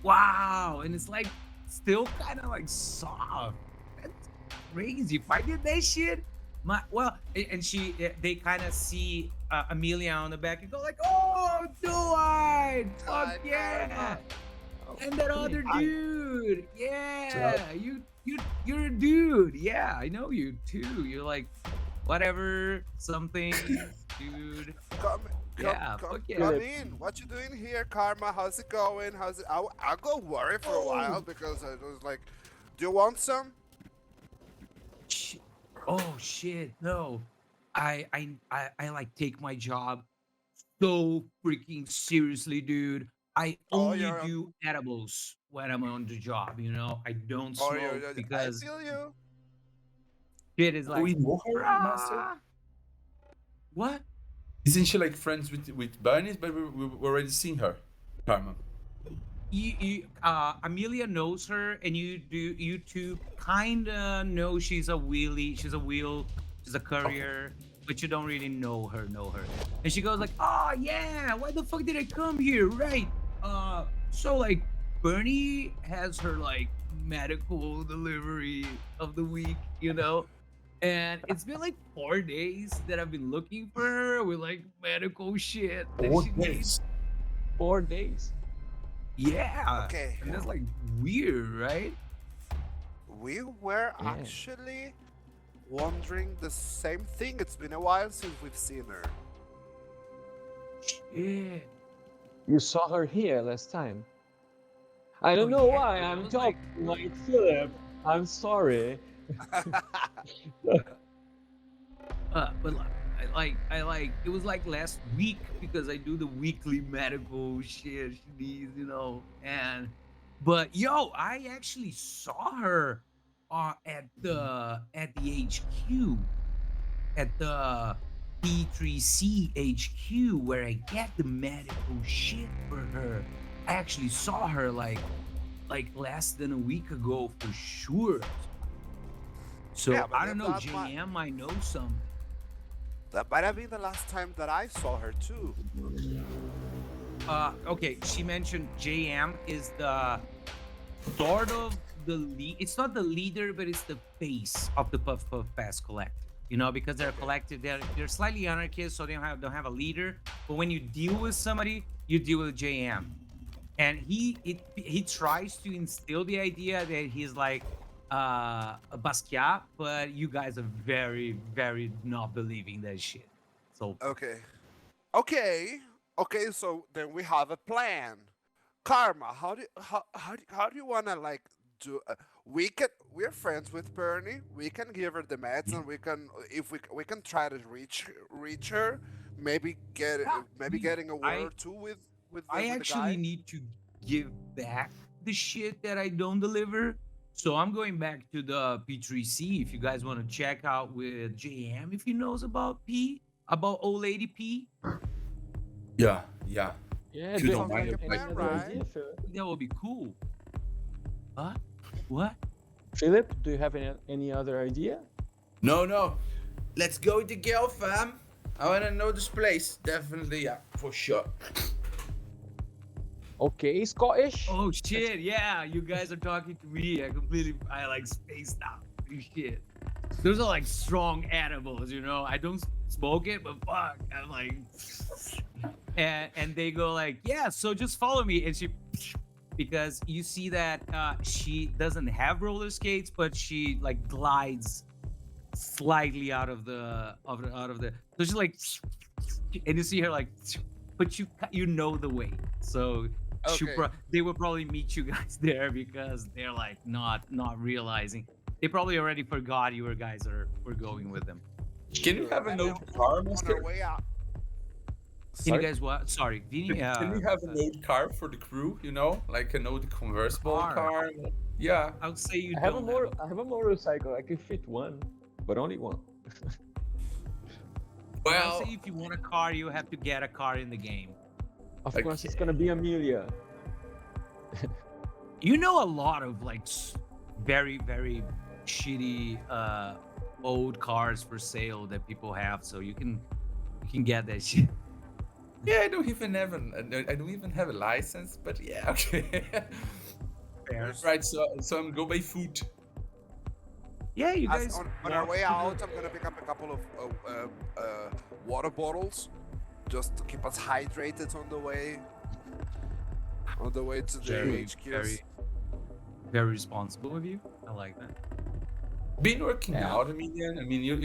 wow, and it's like still kind of like soft. That's crazy. If I did that shit, they kind of see Amelia on the back and go like, oh, Doe-Eyed, fuck Hi, yeah, Karma. and that other Hi. dude, yeah, you're a dude, yeah, I know you too. You're like, whatever, something, dude. Come Yeah, fuck yeah. come in. What you doing here, Karma? How's it going? I'll go worry for a while because I was like, do you want some? Oh shit, no. I like take my job so freaking seriously, dude. I Oh, only you're- do edibles when I'm on the job, I don't Oh, smoke because I feel you. shit is like, we know her, Master? "Ah." What? Isn't she like friends with Bernice? But we already seen her, Karma. Amelia knows her, and you two kinda know she's a wheelie, she's a courier, but you don't really know her. And she goes like, oh yeah, why the fuck did I come here? Right. So like Bernie has her like medical delivery of the week, and it's been like 4 days that I've been looking for her with like medical shit that she needs. 4 days. Yeah. Okay. And that's like weird, right? We were Yeah. actually wondering the same thing. It's been a while since we've seen her. Shit. You saw her here last time. I don't Oh, know yeah, why it I'm was talking like Philip. I'm sorry. But I like it was like last week because I do the weekly medical shit she needs, but yo, I actually saw her at the HQ, at the P3C HQ where I get the medical shit for her. I actually saw her like less than a week ago for sure. So Yeah, but I don't if know, that might- JM might know some. That might have been the last time that I saw her too. Okay, she mentioned JM is the sort of the lead. It's not the leader, but it's the face of the Puff Puff Pass collective. Because they're a collective, they're slightly anarchist, so they don't have a leader. But when you deal with somebody, you deal with JM, and he tries to instill the idea that he's like a Basquiat, but you guys are very, very not believing that shit. So Okay. Okay, so then we have a plan. Karma, how do you wanna like do? We're friends with Bernie. We can give her the meds, and we can if we can try to reach her. Maybe getting a word I or two with I the actually guy. need to give back the shit that I don't deliver. So I'm going back to the P3C if you guys want to check out with JM if he knows about old lady P. Yeah. Yeah, You do you don't have mind if any I other right? idea, Philip? That would be cool. Huh? What? Philip, do you have any other idea? No. Let's go with the girl, fam. I wanna know this place. Definitely, yeah, for sure. Okay, Scottish. Oh shit, yeah, you guys are talking to me. I like spaced out. Holy shit. Those are like strong edibles, I don't smoke it, but fuck, I'm like, and they go like, yeah, so just follow me, and she, because you see that she doesn't have roller skates, but she like glides slightly out of the, so she's like, and you see her like, but you know the way, so Okay. they will probably meet you guys there because they're like not realizing. They probably already forgot you guys were going with them. Can you have a And note then car, on Mister? our way out. Can you Sorry? guys what? Sorry, Vini, Can we have a note car for the crew? Like a note convertible Car. car? Yeah. I would say you I have a don't I have a motorcycle. I can fit one, but only one. I Well, would say if you want a car, you have to get a car in the game. Of course, it's Okay. gonna be Amelia. You know a lot of like very, very shitty old cars for sale that people have, so you can get that shit. yeah, I don't even have a license, but yeah, okay. Fair. Right, so I'm go by foot. Yeah, you As guys. on our walk way to the- out, I'm gonna pick up a couple of water bottles, just to keep us hydrated on the way. On the way to the Very, HQs. very, very responsible of you. I like that. Been working Yeah. out, Amelia. I mean, you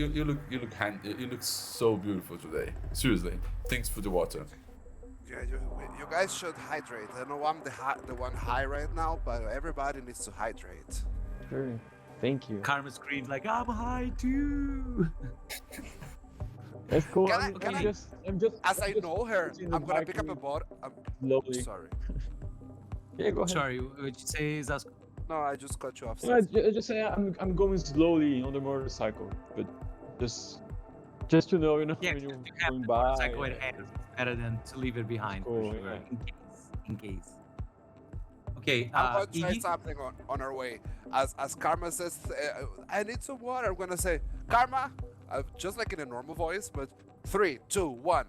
look so beautiful today. Seriously, thanks for the water. Yeah, you guys should hydrate. I know I'm the one high right now, but everybody needs to hydrate. Sure. Thank you. Karma screams like, "I'm high too." That's cool. Can I- I'm can I- just. As I'm I just know her, putting the I'm gonna bike pick up a in bottle. slowly. Sorry. Yeah, go ahead. Sorry, what you say is us. No, I just cut you off. No, I just say I'm going slowly on the motorcycle, but just to know, Yeah, when you're to have going the by. motorcycle in hand is better than to leave it behind. Cool, for sure, yeah. in case. Okay, I'm gonna try Iggy? something on our way. As Karma says, I need some water. I'm gonna say, Karma, just like in a normal voice, but 3, 2, 1,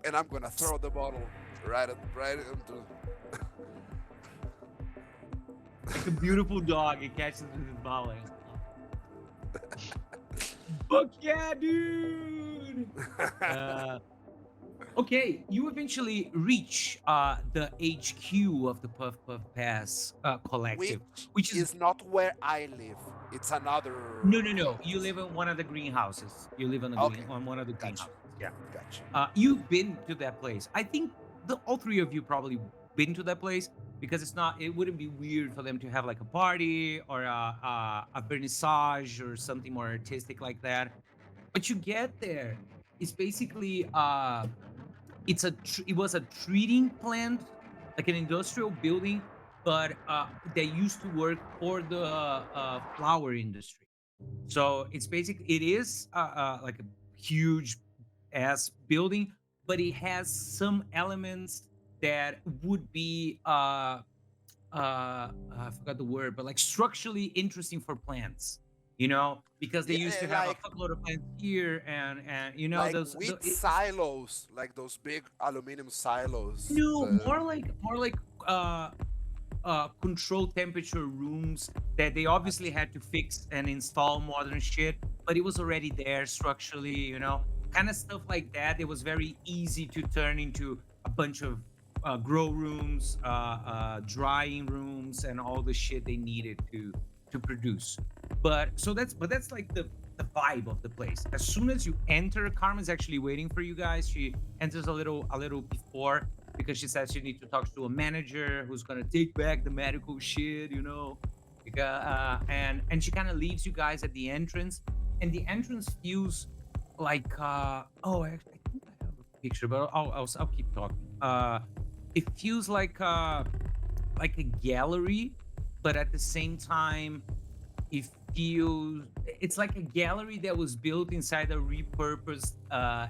and I'm gonna throw the bottle right into. Like a beautiful dog, it catches with his bowling. Fuck yeah, dude! Okay, you eventually reach the HQ of the Puff Puff Pass collective, Which which is is not where I live. It's another no. You place. live in one of the greenhouses. You live Okay, on one of the gotcha, greenhouses. Yeah. gotcha. You've been to that place. I think all three of you probably been to that place because it's not. It wouldn't be weird for them to have like a party or a vernissage or something more artistic like that. But you get there, it's basically it was a treating plant, like an industrial building, but they used to work for the flower industry. So it's basically it is like a huge ass building, but it has some elements that would be I forgot the word, but like structurally interesting for plants. You know, because they used Yeah, to have a fuckload of plants here, and you know like those. wheat silos, like those big aluminum silos. No, more like uh control temperature rooms that they obviously had to fix and install modern shit, but it was already there structurally, you know, kind of stuff like that. It was very easy to turn into a bunch of grow rooms, drying rooms, and all the shit they needed to produce. But that's like the vibe of the place. As soon as you enter, Carmen's actually waiting for you guys. She enters a little before because she says she needs to talk to a manager who's gonna take back the medical shit, you know. And she kind of leaves you guys at the entrance, and the entrance feels like I think I have a picture, but I'll keep talking. It feels like a gallery, but at the same time, it feels it's like a gallery that was built inside a repurposed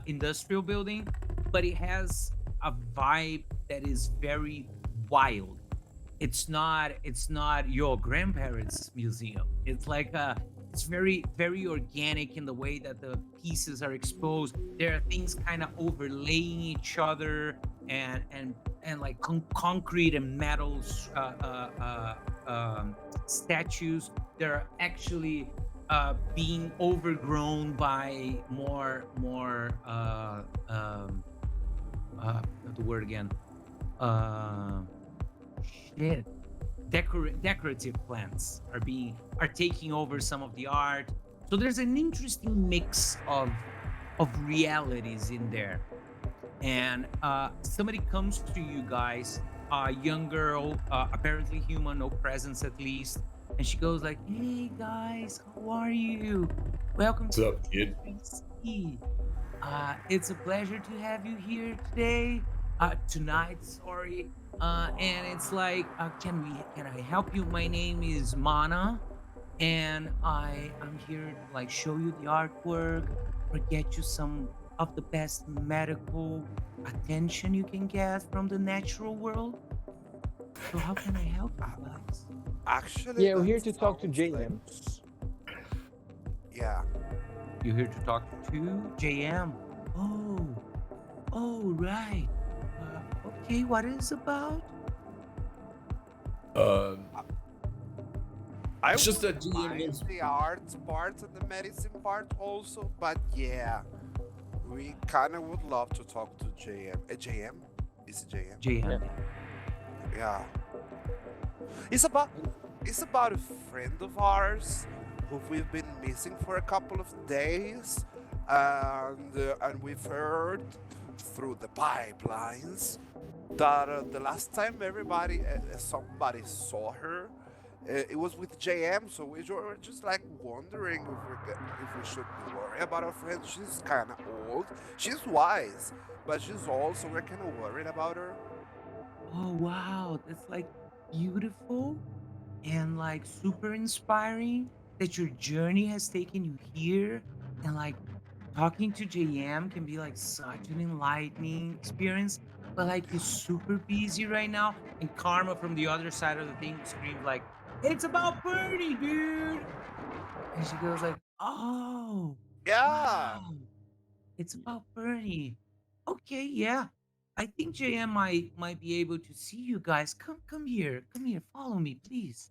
industrial building, but it has a vibe that is very wild. It's not your grandparents' museum. It's like it's very organic in the way that the pieces are exposed. There are things kind of overlaying each other, and like concrete and metals statues that are actually being overgrown by not the word again. Uh, shit. Decorative plants are taking over some of the art. So there's an interesting mix of realities in there. And somebody comes to you guys, a young girl, apparently human, no presence at least, and she goes like, "Hey guys, how are you? Welcome What's to up, kid? PIC. It's a pleasure to have you here today, tonight. Sorry. And it's like, can I help you? My name is Mana, and I'm here to like show you the artwork or get you some of the best medical attention you can get from the natural world. So how can I help you guys? Actually, Yeah, we're here that to talk to sounds JM. Yeah. You're here to talk to JM. Oh, right. Okay, what is it about? Um, I It's just wouldn't that GM mind knows- the arts part and the medicine part also, but yeah, we kind of would love to talk to JM. JM? Is it JM? JM. Yeah. It's about a friend of ours who we've been missing for a couple of days, and we've heard through the pipelines that the last time somebody saw her, it was with JM. So we were just like wondering if we should worry about our friend. She's kind of old. She's wise, but she's old, so we're kind of worried about her. Oh wow, that's like beautiful and like super inspiring that your journey has taken you here, and like talking to JM can be like such an enlightening experience. But like he's super busy right now, and Karma from the other side of the thing screams like, "It's about Bernie, dude!" And she goes like, "Oh, Yeah. wow, it's about Bernie. Okay, yeah. I think JM might be able to see you guys. Come here. Come here. Follow me, please."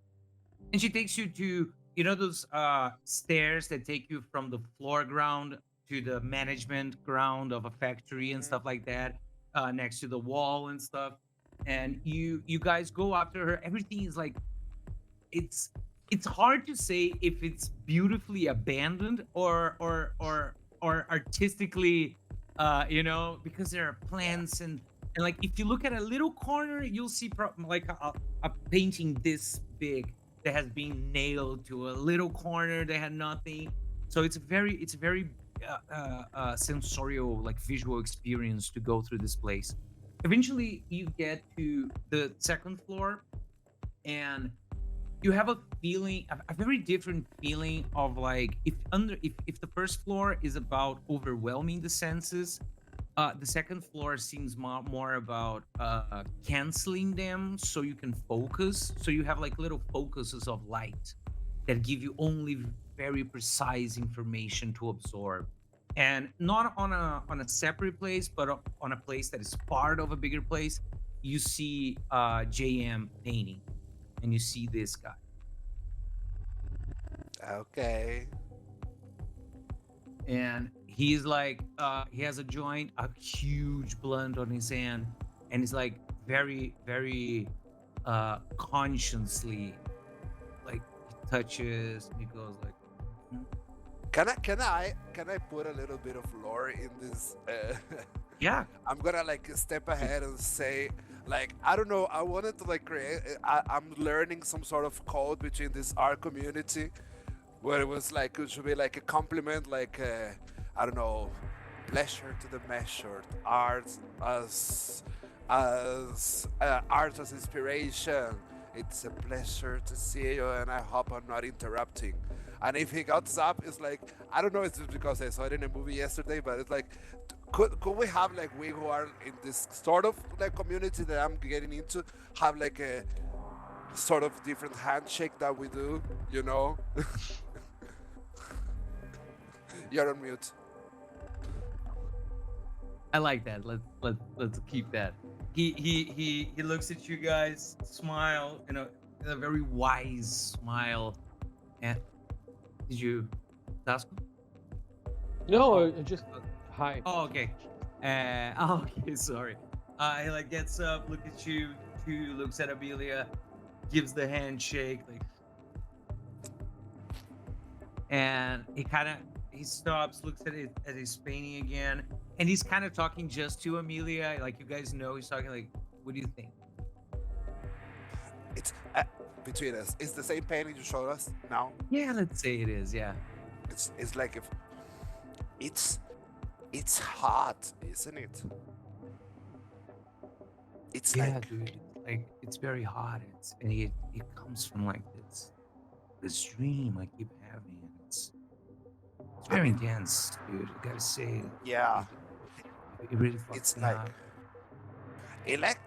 And she takes you to, you know, those stairs that take you from the floor ground to the management ground of a factory and Mhm. stuff like that. next to the wall and stuff. And you guys go after her. Everything is like it's hard to say if it's beautifully abandoned or artistically because there are plants and like if you look at a little corner you'll see like a painting this big that has been nailed to a little corner that had nothing. So it's a very sensorial, like visual experience to go through this place. Eventually you get to the second floor and you have a feeling, a very different feeling of like if the first floor is about overwhelming the senses, the second floor seems more about canceling them so you can focus. So you have like little focuses of light that give you only very precise information to absorb, and not on a separate place, but on a place that is part of a bigger place. You see JM painting, and you see this guy. Okay. And he's like he has a joint, a huge blunt on his hand, and he's like very consciously, like he touches and he goes like, "Mhm." Can I put a little bit of lore in this? Yeah. I'm gonna like step ahead and say, like, I don't know, I wanted to like create. I'm learning some sort of code between this art community, where it was like it should be like a compliment, like I don't know, pleasure to the measured, art as art as inspiration. It's a pleasure to see you, and I hope I'm not interrupting. And if he gets up, it's like, I don't know, it's just because I saw it in a movie yesterday, but it's like, could we have like we who are in this sort of like community that I'm getting into have like a sort of different handshake that we do, you know? You're on mute. I like that. Let's keep that. He looks at you guys, smile, a very wise smile. And did you ask him? No, just hi. Oh, okay. Okay, sorry. He like gets up, look at you, looks at Amelia, gives the handshake, like, and he stops, looks at his painting again, and he's kind of talking just to Amelia, like you guys know he's talking like, what do you think? It's between us. It's the same painting you showed us now. Yeah, let's say it is. Yeah. It's like if it's hot, isn't it? It's Yeah, like dude. Like it's very hot. And it comes from like this dream I keep having. It's very intense, dude. I gotta say. yeah. It really fucks It's me like up.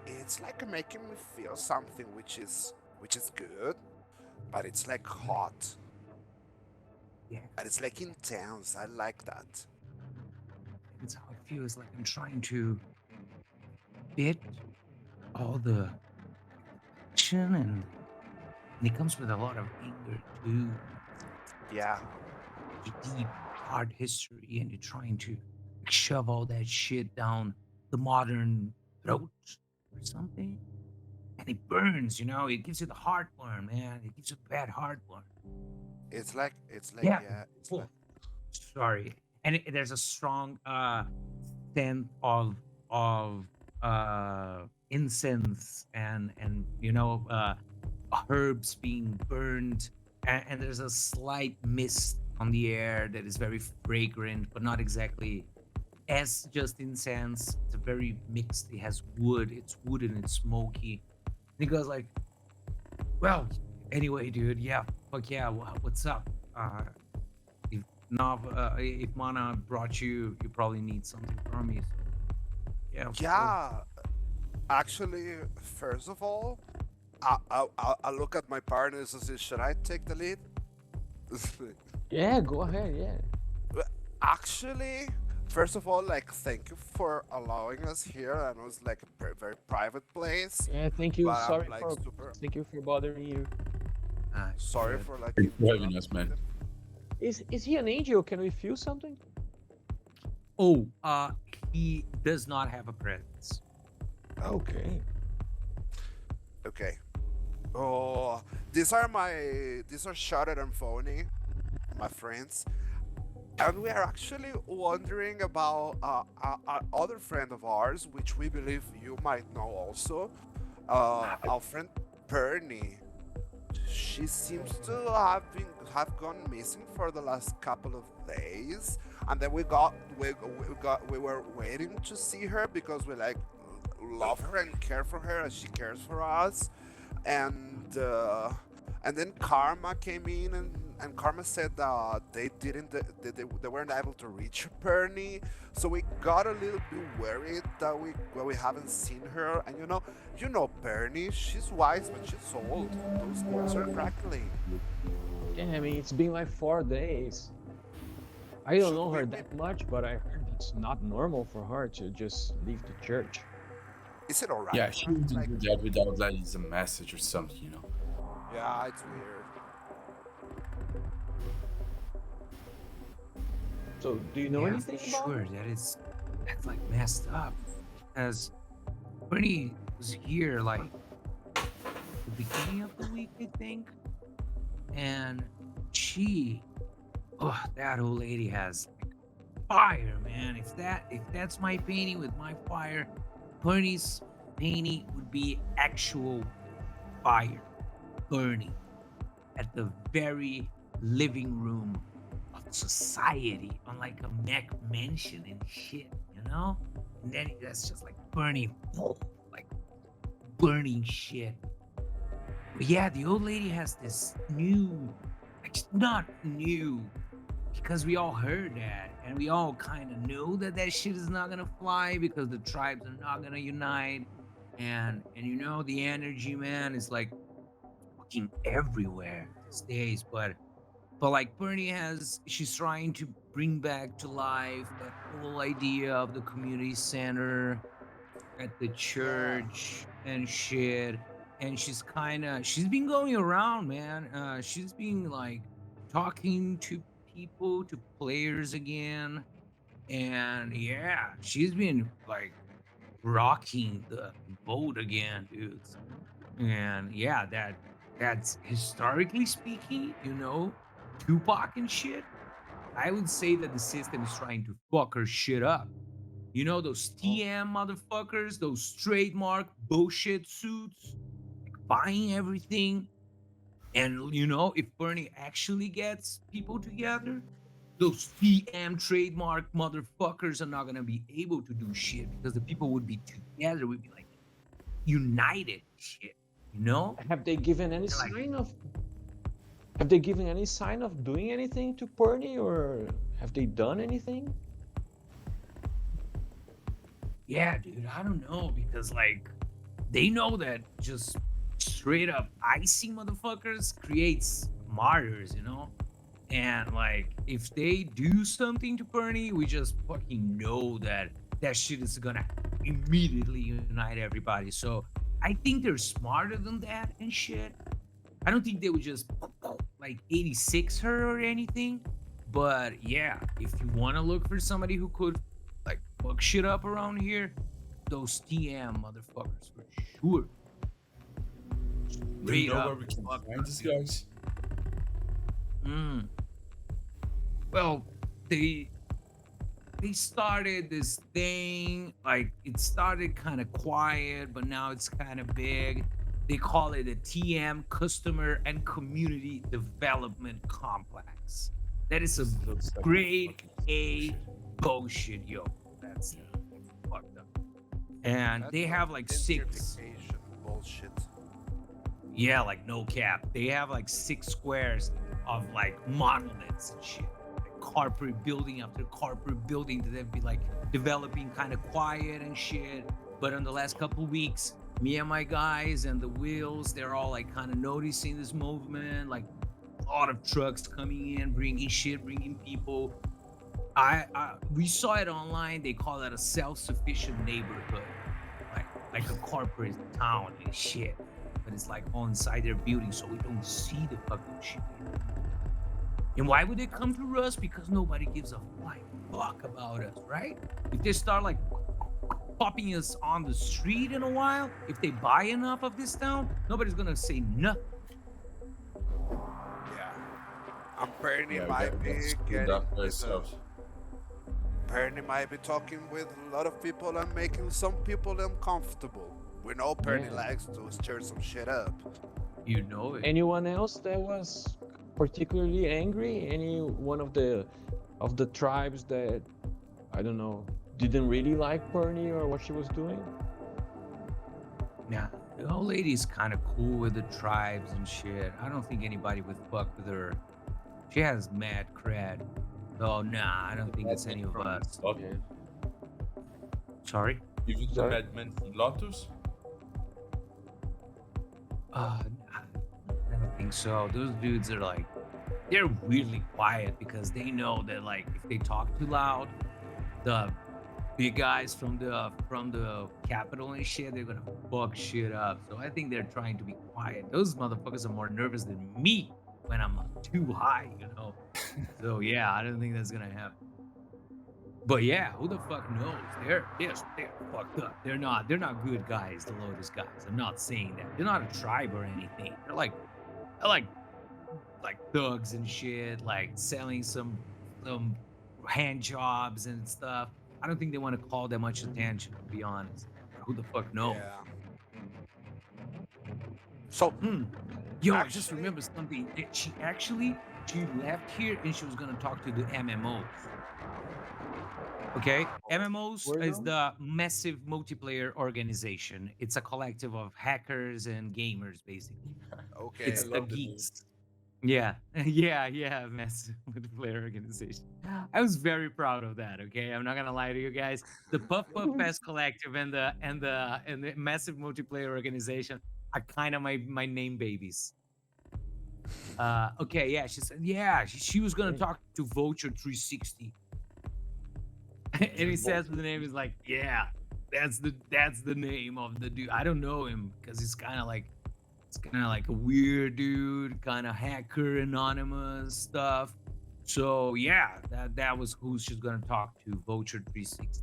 it's like making me feel something which is good, but it's like hot. Yeah, And it's like intense. I like that. it's how it feels. Like I'm trying to fit all the action, and it comes with a lot of anger too. Yeah. It's a deep, hard history, and you're trying to shove all that shit down the modern throat or something. And it burns, it gives you the heartburn, man. It gives you bad heartburn. It's like Yeah. it's Oh, like sorry. And there's a strong scent of incense and herbs being burned, and there's a slight mist on the air that is very fragrant, but not exactly as just incense. It's a very mixed. It has wood. It's wooden. It's smoky. And he goes like, "Well, anyway, dude. Yeah, fuck yeah. What's up? If Mana brought you, you probably need something from me. So, yeah. yeah. Actually, first of all, I look at my partners and say, should I take the lead? Yeah, go ahead. Yeah. Actually, first of all, like, thank you for allowing us here. I know it's like a very, very private place. Yeah. Thank you. But I'm, Sorry like, for super thank you for bothering you. sorry for like. Thanks for having us, man. Is he an angel? Can we feel something? Oh, he does not have a presence. Okay. Okay. Oh, these are Shutter and Phony, my friends, and we are actually wondering about other friend of ours, which we believe you might know also, our friend Perny. She seems to have gone missing for the last couple of days, and then we were waiting to see her because we like love her and care for her as she cares for us, and then Karma came in and Karma said they didn't they weren't able to reach Perny, so we got a little bit worried that we haven't seen her. And you know Perny, she's wise but she's old. Those bones are crackling. Yeah, I mean, it's been like 4 days. I don't Should know we her be- that much, but I heard it's not normal for her to just leave the church. Is it alright? Yeah, she wouldn't Like, do that without like a message or something, you know. yeah, it's weird. So, do you know Yeah, anything for about sure, her? that's like messed up. Because Bernie was here like the beginning of the week, I think. And that old lady has fire, man. If that's my painting with my fire, Bernie's painting would be actual fire burning at the very living room of society on like a mech mansion and shit, you know? And then that's just like burning, like burning shit. But yeah, the old lady has this new, like not new, because we all heard that and we all kind of know that that shit is not gonna fly because the tribes are not gonna unite. And the energy, man, is like fucking everywhere these days. But like Bernie she's trying to bring back to life that whole idea of the community center at the Yeah. church and shit. And she's been going around, man. She's been like talking to people, to players again. And yeah, she's been like rocking the boat again, dudes. And yeah, that's historically speaking, Tupac and shit. I would say that the system is trying to fuck her shit up. You know those TM motherfuckers, those trademark bullshit suits, like buying everything. And if Bernie actually gets people together, those TM trademark motherfuckers are not gonna be able to do shit because the people would be together, would be like united shit, you know? Have they given any And like, sign of? Have they given any sign of doing anything to Perny, or have they done anything? yeah, dude, I don't know because like they know that just straight up icy motherfuckers creates martyrs, And like if they do something to Bernie, we just fucking know that that shit is gonna immediately unite everybody. So I think they're smarter than that and shit. I don't think they would just like 86 her or anything. But yeah, if you want to look for somebody who could like fuck shit up around here, those TM motherfuckers for sure. Do you Straight know up where we can fuck find up, these dude. guys? Well, they started this thing, like it started kind of quiet, but now it's kind of big. They call it a TM, Customer and Community Development Complex. That is a This looks like grade fucking A bullshit. bullshit, yo. That's Yeah. fucked up. And That's they some have like 6. gentrification bullshit. Yeah, like no cap. They have like 6 squares of like monoliths and shit. Like corporate building after corporate building that they'd be like developing kind of quiet and shit. But in the last couple weeks, me and my guys and the wheels, they're all like kind of noticing this movement, like a lot of trucks coming in, bringing shit, bringing people. We saw it online. They call it a self-sufficient neighborhood, like a corporate town and shit. But it's like on inside their building, so we don't see the fucking shit. And why would they come to us? Because nobody gives a flying fuck about us, right? If they start like popping us on the street in a while, if they buy enough of this town, nobody's gonna say nothing. Yeah. And Bernie Yeah, might be getting that by with itself. Bernie might be talking with a lot of people and making some people uncomfortable. We know Bernie Yeah. likes to stir some shit up. You know it. Anyone else that was particularly angry? Any one of the tribes that, I don't know, didn't really like Bernie or what she was doing? Nah, the old lady's kind of cool with the tribes and shit. I don't think anybody would fuck with her. She has mad cred. Oh, nah, I don't think it's any of us. Lotus? Sorry? Even the Sorry? madman from Lotus? I don't think so. Those dudes are like, they're really quiet because they know that like if they talk too loud, the big guys from the capital and shit, they're gonna fuck shit up. So I think they're trying to be quiet. Those motherfuckers are more nervous than me when I'm too high, you know. So yeah, I don't think that's gonna happen. But yeah, who the fuck knows? They're fucked up. They're not good guys, the Lotus guys. I'm not saying that. They're not a tribe or anything. They're like thugs and shit, like selling some hand jobs and stuff. I don't think they want to call that much attention, to be honest. Who the fuck knows? Yeah. So, Yo, I just Actually- remembered something. She left here and she was gonna talk to the MMOs. Okay, MMOs Where is now? the massive multiplayer organization. It's a collective of hackers and gamers, basically. okay. It's I the love the name. geeks. Yeah, yeah, massive multiplayer organization. I was very proud of that. Okay, I'm not gonna lie to you guys. The Puff Puff Pass Collective and the massive multiplayer organization are kind of my name babies. Okay, yeah, she said, yeah, she was gonna talk to Vulture 360, and he says the name is like, yeah, that's the name of the dude. I don't know him because he's kind of like a weird dude, kind of hacker, anonymous stuff. So yeah, that was who she's gonna talk to, Vulture 360.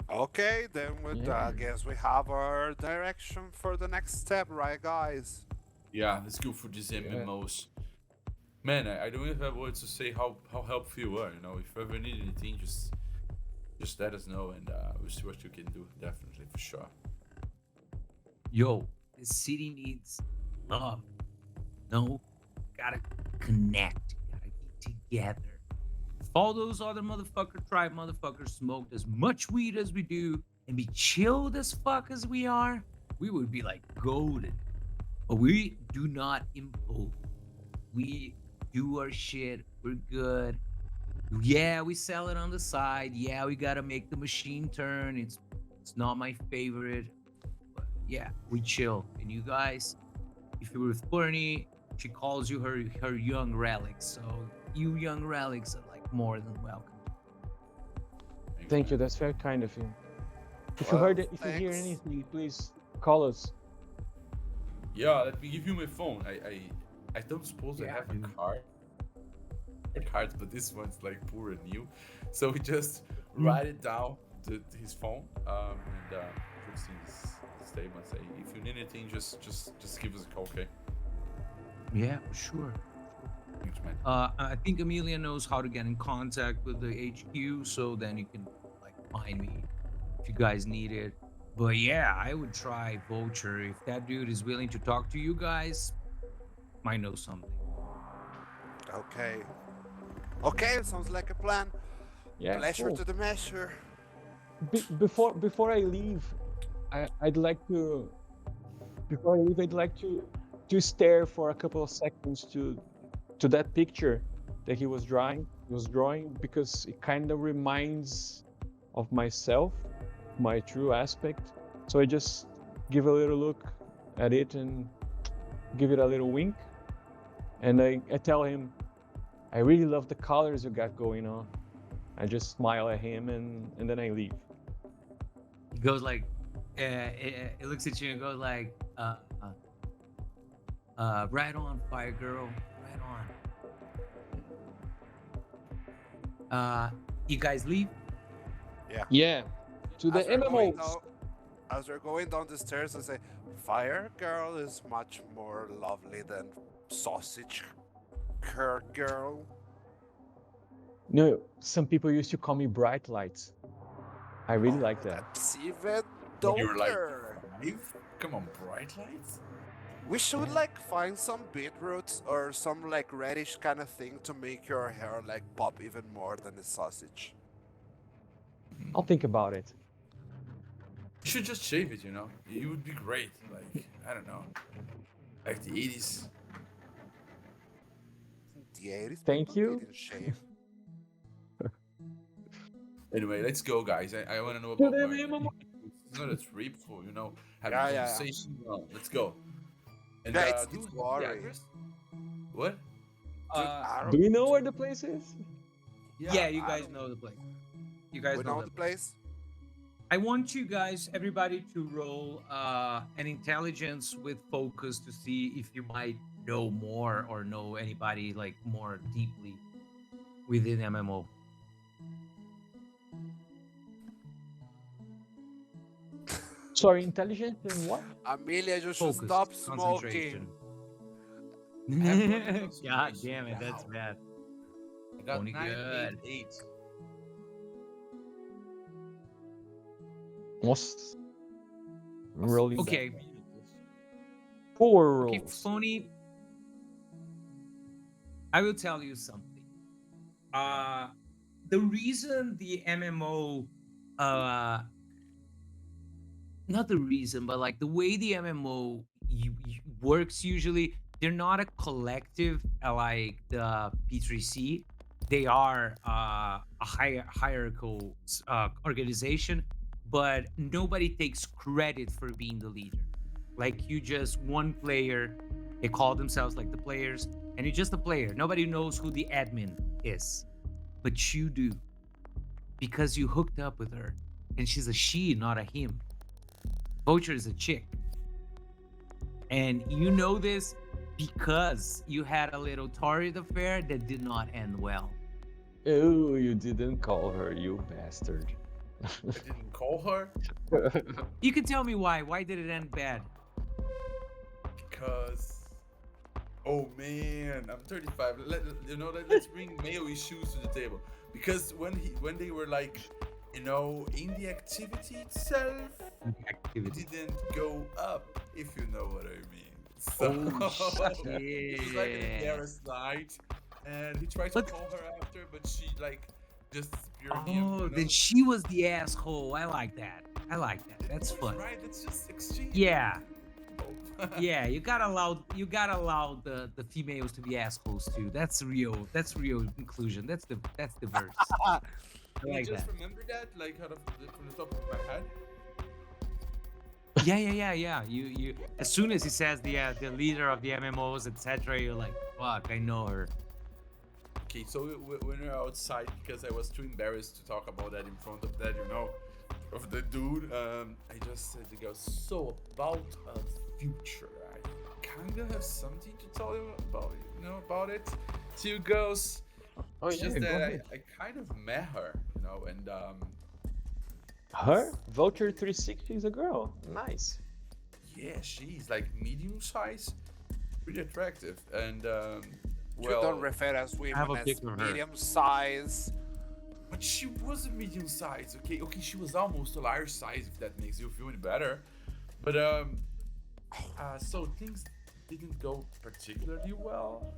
Okay, then with that, I guess we have our direction for the next step, right, guys? Yeah, let's go for these MMOs. Man, I don't even have words to say how helpful you are. You know, if you ever need anything, just let us know, and we'll see what you can do. Definitely, for sure. Yo, the city needs love. No, gotta connect. Gotta get together. If all those other tribe motherfuckers smoked as much weed as we do and be chilled as fuck as we are, we would be like golden. But we do not impose. We do our shit. We're good. Yeah, we sell it on the side. Yeah, we gotta make the machine turn. It's not my favorite. But yeah, we chill. And you guys, if you're with Phony, she calls you her young relics. So you young relics are like more than welcome. Thank you. That's very kind of you. If you Well, heard it, if you hear thanks. anything, please call us. Yeah, let me give you my phone. I don't suppose I Yeah, have dude. a card. Cards, but this one's like poor and new. So we just write it down to his phone, and puts in his statement. Say, if you need anything, just give us a call, okay? Yeah, for sure. Thanks, man. I think Amelia knows how to get in contact with the HQ, so then you can like find me if you guys need it. But yeah, I would try Vulture if that dude is willing to talk to you guys. Might know something. Okay. Okay, sounds like a plan. Yeah. Pleasure cool. to the measure. Before I leave, I'd like to stare for a couple of seconds to that picture that he was drawing. Because it kind of reminds of myself, my true aspect. So I just give a little look at it and give it a little wink, and I tell him, I really love the colors you got going on. I just smile at him and then I leave. He goes like, it looks at you and goes like, right on, fire girl, right on. You guys leave. Yeah. To the As we're going MMOs. down- As we're going down the stairs, I say, Fire Girl is much more lovely than Sausage Girl. No, some people used to call me Bright Lights. I really like that. That's even You're like doper. 5? Come on, bright lights. We should like find some beetroots or some like reddish kind of thing to make your hair like pop even more than the sausage. I'll think about it. You should just shave it, you know. It would be great. Like, I don't know. Like the 80s. The 80s Thank people you. didn't shave. Anyway, let's go, guys. I want to know To about the my... MMO. It's not a trip for, you know, having Yeah, yeah. conversation. No, let's go. And, Yeah, it's do we have the worry. address? What? Do we know where the place is? Yeah, you I guys don't- know the place. You guys We know know the the place. I want you guys, everybody, to roll an intelligence with focus to see if you might know more or know anybody like more deeply within MMO. Sorry, intelligence and what? Amelia, you should Focus, stop smoking. concentration. concentration. God damn it, that's Wow. bad. I got Phony 9, good. 8, 8. Most rolling Okay. 4 Okay, rolls. Phony, I will tell you something. The reason the MMO, not the reason, but like the way the MMO works usually, they're not a collective like the P3C. They are a hierarchical organization, but nobody takes credit for being the leader. Like you just one player, they call themselves like the players, and you're just a player. Nobody knows who the admin is, but you do, because you hooked up with her, and she's a she, not a him. Vulture is a chick, and you know this because you had a little torrid affair that did not end well. Oh, you didn't call her, you bastard. I didn't call her You can tell me why. Why did it end bad? because... Oh man, I'm 35. Let's bring male issues to the table. Because when they were like, you know, in the activity itself, Activity. didn't go up, if you know what I mean. So it was like an shit. embarrassed night, and he tried to But- call her after, but she like just disappeared him. Oh, you know? then she was the asshole. I like that. I like that. That's That's fun. right. It's just exchange. Yeah. Oh. Yeah, you gotta allow the females to be assholes too. That's real inclusion. That's the verse. I You like just that. remember that, like, from the top of my head. Yeah. You as soon as he says the leader of the MMOs, etc., you're like, fuck, I know her. Okay, so when we're outside, because I was too embarrassed to talk about that in front of that, you know, of the dude, I just said to go, so about a future, I kinda have something to tell you about, about it. Two girls. Oh, It's yeah, just go that ahead. I kind of met her, you know, and Her? Vulture 360 is a girl. Nice. yeah, she's like medium size, pretty attractive, and You well, don't refer as have a women as picture of her. medium size. but she was a medium size. Okay, she was almost a large size, if that makes you feel any better. But so things didn't go particularly well.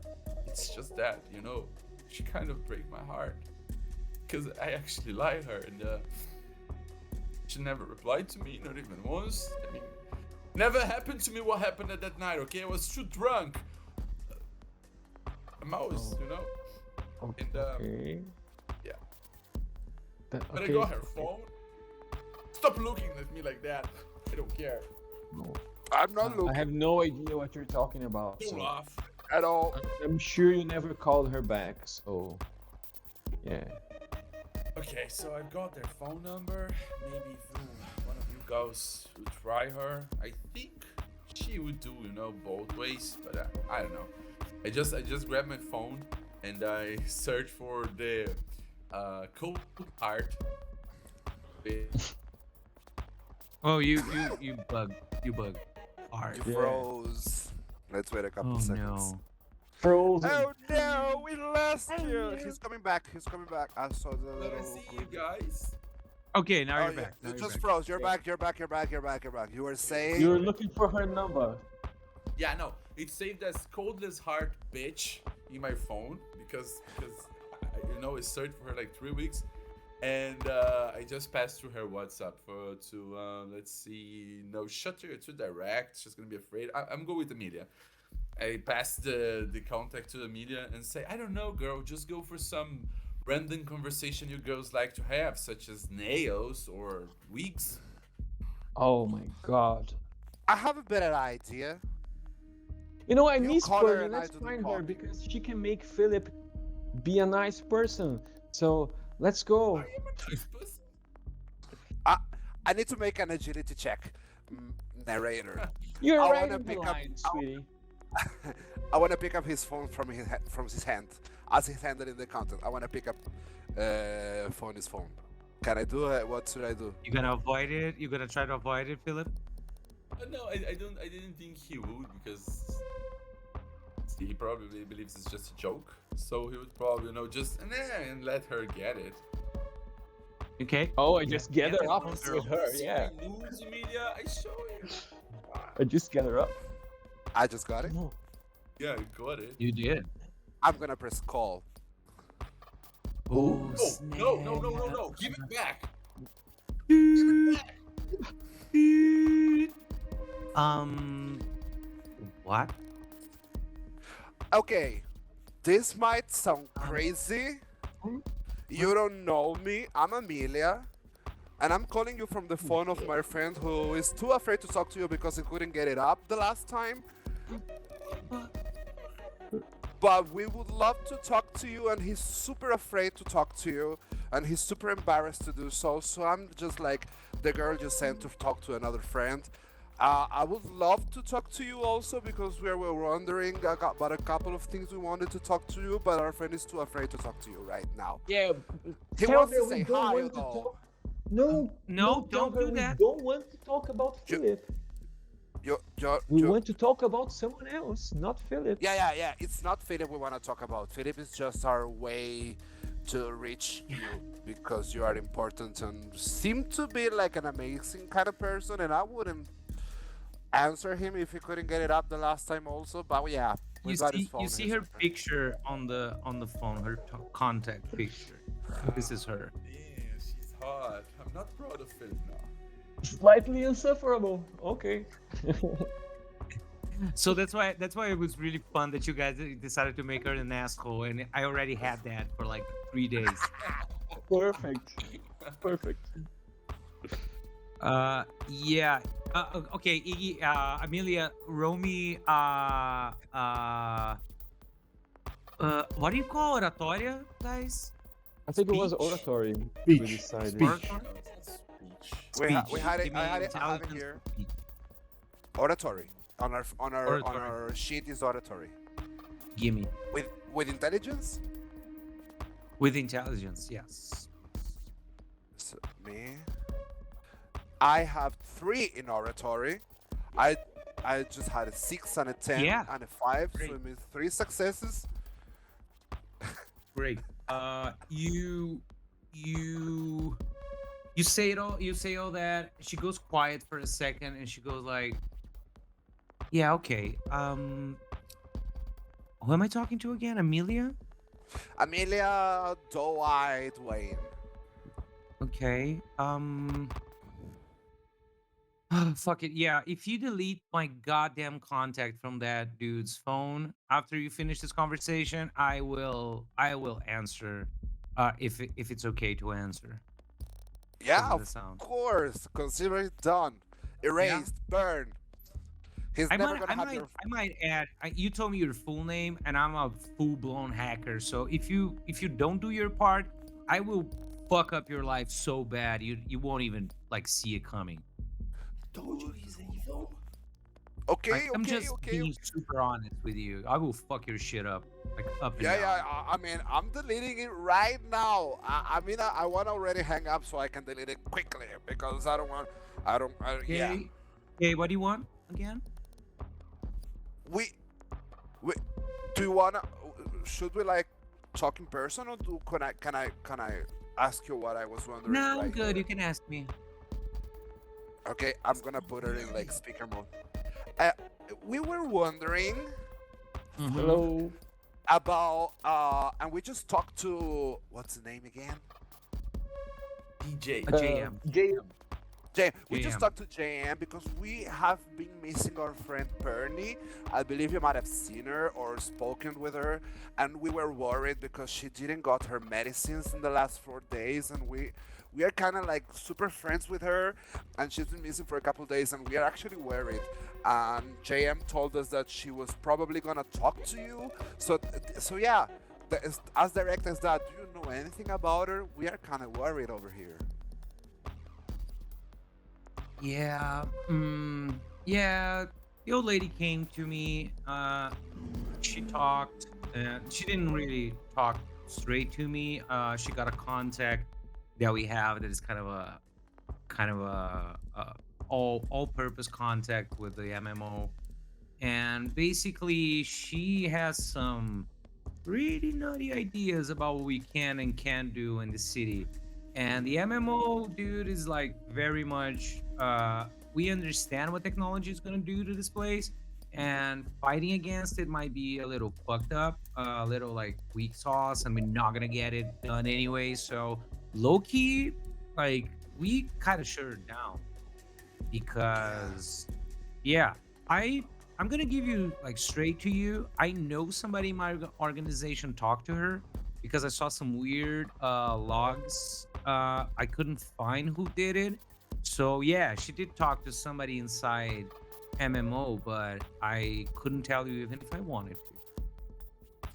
It's just that, you know, she kind of break my heart, because I actually lied her, and she never replied to me, not even once. I mean, never happened to me what happened at that night. Okay, I was too drunk. A mouse, you know. And Okay. yeah. That- But okay. I got her phone. Stop looking at me like that. I don't care. No. I'm not I looking have no idea what you're talking about. Don't So laugh. at all. I'm sure you never called her back. So, yeah. Okay, so I got their phone number. Maybe if one of you guys would try her, I think she would do, you know, both ways. But I don't know. I just grabbed my phone and I searched for the cold heart. Bitch. Oh, you bug. You bug. Hard. You froze. Let's wait a couple Oh seconds. no. Frozen. Oh no, we lost you. He's coming back. He's coming back. I saw the Let me little. see you guys. Okay, now Oh, you're back. You Now just you're back. froze. You're back. You're back. You're back. You're back. You're back. You were saying. You're looking for her number. Yeah, no, it's saved as coldless heart bitch in my phone because I searched for her like 3 weeks, and I just passed through her WhatsApp to let's see, no, shut her to direct. She's gonna be afraid. I'm going with Amelia. I passed the contact to Amelia and say, I don't know, girl, just go for some random conversation you girls like to have, such as nails or wigs. Oh my god. I have a better idea. You know, I You miss call her her. and I Let's do the find her talking. because she can make Philip be a nice person. So let's go. I am a nice pussy. I need to make an agility check. Narrator. You're I right wanna in the pick up- line, sweetie. I want to pick up his phone from his hand, as he's handed in the content. I want to pick up Phony's phone. Can I do it? What should I do? You gonna avoid it? You gonna try to avoid it, Philip? No, I didn't think he would because he probably believes it's just a joke. So he would probably just and let her get it. Okay. Oh, I just get Yeah, her up that's with her. See Yeah, my lose, Amelia. I show you. I just get her up. I just got it. Yeah, I got it. You did. I'm gonna press call. Oh, No! Give it back. What? Okay, this might sound crazy. You don't know me. I'm Amelia. And I'm calling you from the phone of my friend who is too afraid to talk to you because he couldn't get it up the last time. But we would love to talk to you, and he's super afraid to talk to you, and he's super embarrassed to do so. So I'm just like the girl you sent to talk to another friend. I would love to talk to you also because we were wondering about a couple of things we wanted to talk to you, but our friend is too afraid to talk to you right now. Yeah. He tell wants her to we say don't hi want to though. talk- No, No, tell don't her do that. We don't want to talk about You- Philip. We want to talk about someone else, not Philip. Yeah. It's not Philip we want to talk about. Philip is just our way to reach you because you are important and seem to be like an amazing kind of person. And I wouldn't answer him if he couldn't get it up the last time also. But yeah, we got his phone. You see he's her our friend. picture on the phone, her contact picture. This is her. Yeah, she's hot. I'm not proud of it now. Slightly insufferable. Okay. So that's why it was really fun that you guys decided to make her an asshole, and I already had that for like 3 days. Perfect. Perfect. Yeah. Okay, Iggy, Amelia, Romy, what do you call oratoria, guys? I think it was Speech. oratory. Speech. We decided. Speech. Oratory? No, it's not speech. We had it. Give I me had it intelligence here. for speech. Oratory. On our Oratory. on our sheet is oratory. Gimme. With intelligence. With intelligence, yes. So, me. I have 3 in oratory. I just had a 6 and a 10 Yeah. and a 5, Great. so it means 3 successes. Great. You say it all. You say all that. She goes quiet for a second, and she goes like, "Yeah, okay. Who am I talking to again? Amelia? Amelia, Doe-Eyed Wayne. Okay. Fuck it. Yeah. If you delete my goddamn contact from that dude's phone after you finish this conversation, I will answer. If it's okay to answer. Yeah, Because of the of sound. course. Consider it done. Erased. Burned. He's I never might, gonna I have might, your. I might add. You told me your full name, and I'm a full-blown hacker. So if you don't do your part, I will fuck up your life so bad you won't even like see it coming. Told you he's evil. Okay, I'm okay, just okay. being super honest with you. I will fuck your shit up, like up and Yeah, down. yeah. I mean, I'm deleting it right now. I want to already hang up so I can delete it quickly because I don't want. Yeah. Okay. Okay, what do you want again? We, we. Do you wanna? Should we like talk in person or can I ask you what I was wondering? No, I'm right good. here? You can ask me. Okay, I'm gonna put her in like speaker mode. We were wondering Mhm. Hello. about and we just talked to what's the name again? DJ. JM. JM. We just JM. talked to JM because we have been missing our friend Phony. I believe you might have seen her or spoken with her, and we were worried because she didn't got her medicines in the last 4 days, and we are kind of like super friends with her, and she's been missing for a couple days, and we are actually worried. And JM told us that she was probably gonna talk to you. So yeah, as direct as that. Do you know anything about her? We are kind of worried over here. Yeah. Yeah. The old lady came to me. She talked. She didn't really talk straight to me. She got a contact that we have that is kind of a all-purpose contact with the MMO, and basically she has some really nutty ideas about what we can and can't do in the city. And the MMO dude is like very much we understand what technology is gonna do to this place, and fighting against it might be a little fucked up, a little like weak sauce, and we're not gonna get it done anyway. So low key, like we kind of shut her down because yeah, I'm gonna give you like straight to you. I know somebody in my organization talked to her because I saw some weird logs. I couldn't find who did it. So yeah, she did talk to somebody inside MMO, but I couldn't tell you even if I wanted to.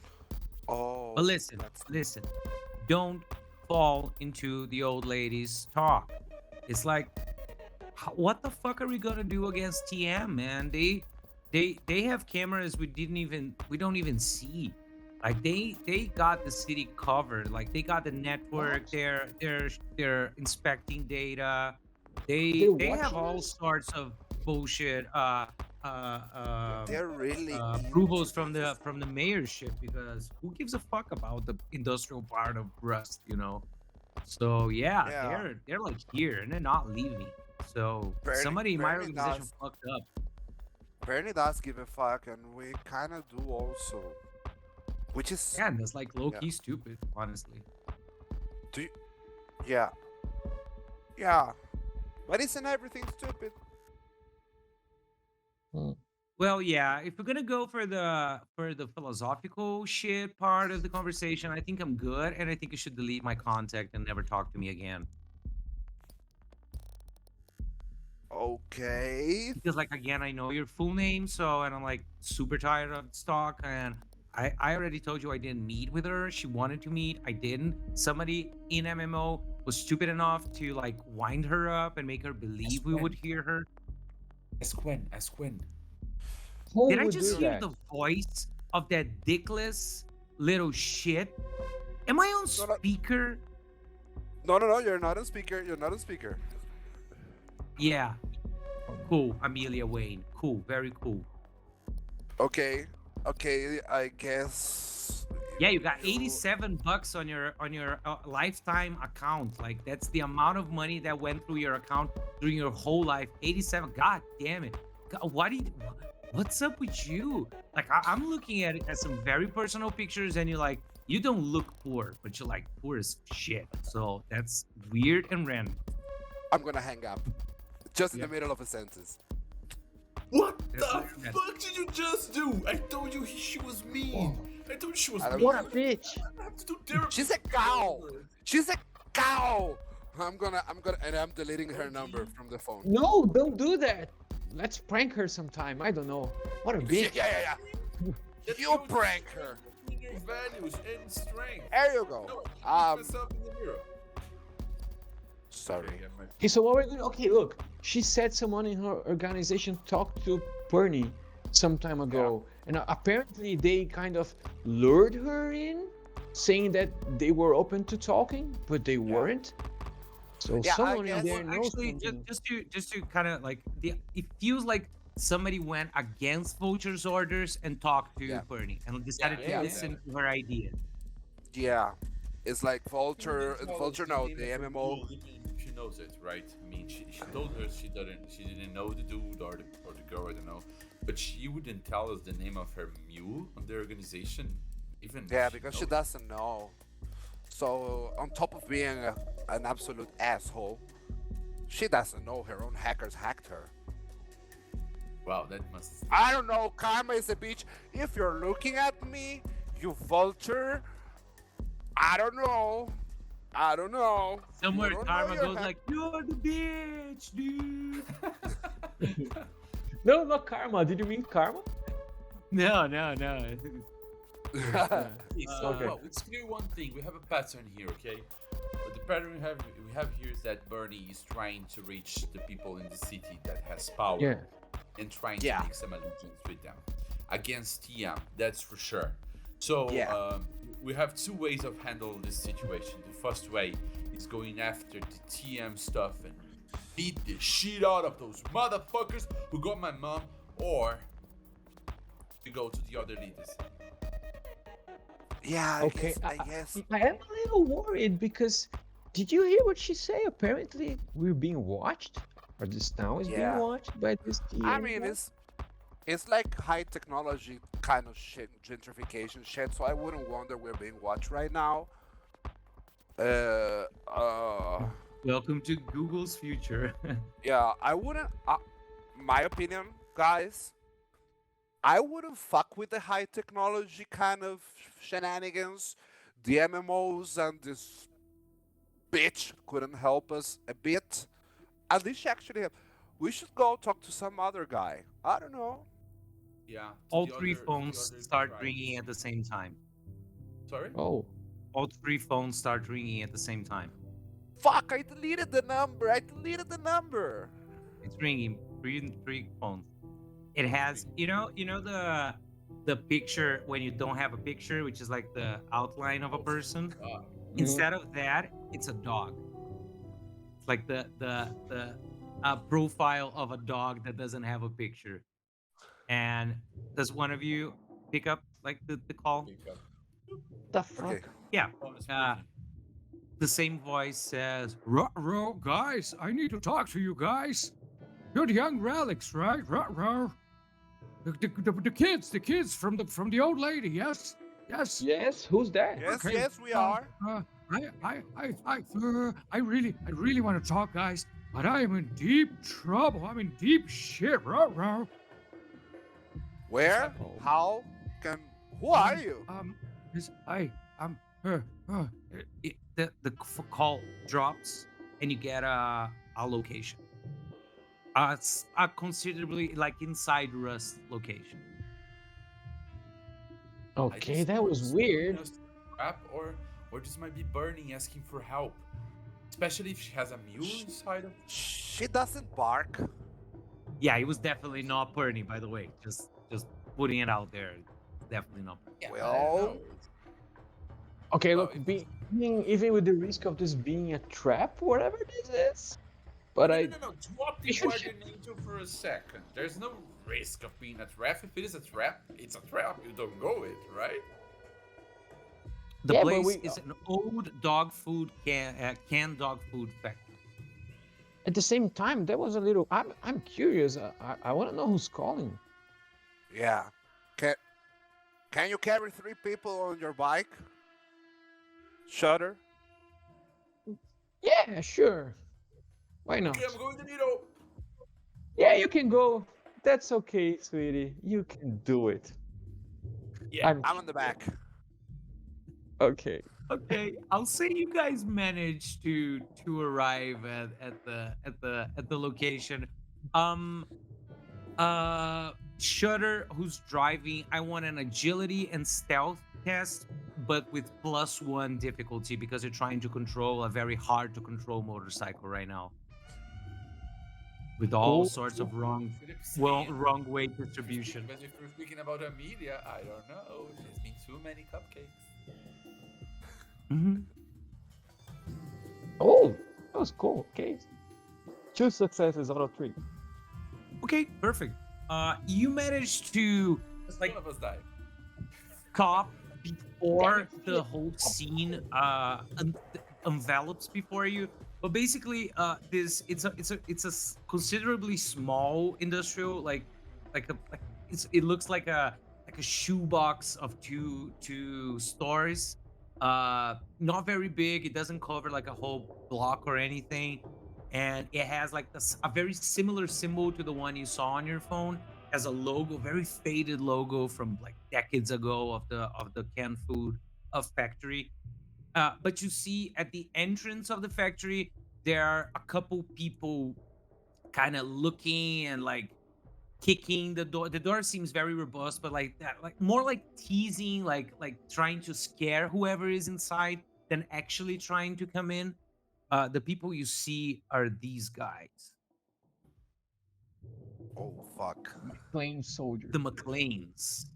Oh, But listen, that's listen, don't fall into the old lady's talk. It's like, what the fuck are we gonna do against TM, man? They have cameras we don't even see. Like they got the city covered. Like they got the network. They're inspecting data. They They're have watching all us? sorts of bullshit they're really approvals into this. from the mayorship, because who gives a fuck about the industrial part of Rust, you know? So yeah, Yeah. they're like here and they're not leaving. So Bernie, somebody in my Bernie organization does. fucked up. Bernie does give a fuck, and we kind of do also. Which is Yeah, and that's like low Yeah. key stupid, honestly. yeah, yeah. But isn't everything stupid? Well, yeah, if we're gonna go for the philosophical shit part of the conversation, I think I'm good, and I think you should delete my contact and never talk to me again. Okay. Because like again, I know your full name, so and I'm like super tired of stock, and I already told you I didn't meet with her. She wanted to meet, I didn't. Somebody in MMO was stupid enough to like wind her up and make her believe we would hear her. Ask when. Who Did I would just do hear that? the voice of that dickless little shit? Am I on No, no. speaker? No. You're not on speaker. You're not on speaker. Yeah. Cool, Amelia Wayne. Cool, very cool. Okay. Okay. I guess. Yeah, you got 87 bucks on your lifetime account. Like that's the amount of money that went through your account during your whole life. 87. God damn it. God, what's up with you? Like I'm looking at it as some very personal pictures, and you're like, you don't look poor, but you're like poor as shit. So that's weird and random. I'm gonna hang up. Just in Yeah. the middle of a sentence. What That's the what- fuck did you just do? I told you she was mean. I told you she was I don't mean. know. What a bitch! I have to do therapy. She's a cow. She's a cow. I'm deleting her number from the phone. No, don't do that. Let's prank her sometime. I don't know. What a Yeah, bitch! yeah. That You shows prank her. Your values and strength. There you go. No, I look myself in the mirror. Sorry. Okay, so what we're doing? Okay, look. She said someone in her organization talked to Phony some time ago, and apparently they kind of lured her in, saying that they were open to talking, but they weren't. So Yeah, I someone in guess- there knows Actually, something. just to kind of like it feels like somebody went against Vulture's orders and talked to Yeah. Bernie and decided Yeah, to listen to her idea. Yeah, it's like Vulture. Well, Vulture, it's no, name the of her MMO. dude, even if she knows it, right? I mean, she told her she didn't know the dude or the girl, I don't know, but she wouldn't tell us the name of her mule on the organization, even. Yeah, if because she knows. doesn't know. So on top of being an absolute asshole, she doesn't know her own hackers hacked her. Wow, that must. I don't know. Karma is a bitch. If you're looking at me, you vulture. I don't know. I don't know. Somewhere You don't know Karma your goes hack- like, "You're the bitch, dude." No, not Karma. Did you mean Karma? No. Okay, so Okay. well, it's clear one thing. We have a pattern here, okay? But the pattern we have here is that Bernie is trying to reach the people in the city that has power Yeah. and trying Yeah. to make some allegiance with them against TM. That's for sure. So Yeah. we have two ways of handling this situation. The first way is going after the TM stuff and beat the shit out of those motherfuckers who got my mom, or we go to the other leaders. Yeah, Okay. I guess. I am a little worried because did you hear what she say? Apparently, we're being watched, or this town is Yeah. being watched by this. I TM mean, guy? it's like high technology kind of shit, gentrification shit. So I wouldn't wonder we're being watched right now. Welcome to Google's future. Yeah, I wouldn't. My opinion, guys. I wouldn't fuck with the high technology kind of shenanigans. The MMOs and this bitch couldn't help us a bit. At least she actually helped. We should go talk to some other guy. I don't know. Yeah. to All the three other- to the phones other start tribes. ringing at the same time. Sorry? Oh, All three phones start ringing at the same time. Fuck! I deleted the number. I deleted the number. It's ringing. Three phones. It has, you know the picture when you don't have a picture, which is like the outline of a person. Instead of that, it's a dog. It's like the profile of a dog that doesn't have a picture. And does one of you pick up like the call? Pick up. the fuck? Okay. Yeah. Phone is Uh, speaking. the same voice says, Ruh-roh, guys, I need to talk to you guys. You're the young relics, right? Ruh-roh. The kids from the old lady, yes? Yes. Yes, who's that? Yes, Okay, yes, we are. I really want to talk, guys, but I am in deep trouble. I'm in deep shit. Ruh-roh. Where? Oh. How? Can? Who are you? Is the call drops and you get a location. It's a considerably like inside Rust location. I Okay, just that want was to weird. us to Trap, or this might be Bernie asking for help, especially if she has a mule inside of. She doesn't bark. Yeah, it was definitely not Bernie, by the way. Just putting it out there. Definitely not. Yeah, Well- I don't know. Okay, Oh, look, it being even with the risk of this being a trap, whatever this is, but no, I no, no, drop the You should- guardian into for a second. There's no risk of being a trap. If it is a trap, it's a trap. You don't go it, right? The Yeah, but place we- is an old dog food canned dog food factory. at the same time that was a little. I'm curious. I want to know who's calling. Yeah. Can you carry 3 people on your bike? Shutter. Yeah, sure. Why not? Okay, I'm going to Nito. Yeah, you can go. That's okay, sweetie. You can do it. Yeah, I'm I'm on the back. okay. Okay, I'll say you guys managed to arrive at the location. Shutter, who's driving, I want an agility and stealth test, but with +1 difficulty because you're trying to control a very hard to control motorcycle right now. with all Cool. sorts of wrong Philip's well hand. wrong way distribution. But if we're speaking about Amelia, I don't know. There's been too many cupcakes. Mm-hmm. Oh, that was cool. Okay. 2 successes out of 3. Okay, perfect. You managed to like One of us died. cop before the whole scene envelops before you. But basically, it's a considerably small industrial like it looks like a shoebox of two stores. Not very big. It doesn't cover like a whole block or anything, and it has like a very similar symbol to the one you saw on your phone. Has a logo, very faded logo from like decades ago of the canned food of factory. But you see at the entrance of the factory, there are a couple people kind of looking and like kicking the door. The door seems very robust, but like that, like more like teasing, like trying to scare whoever is inside than actually trying to come in. The people you see are these guys, Oh fuck. Plain soldier. the McLeans.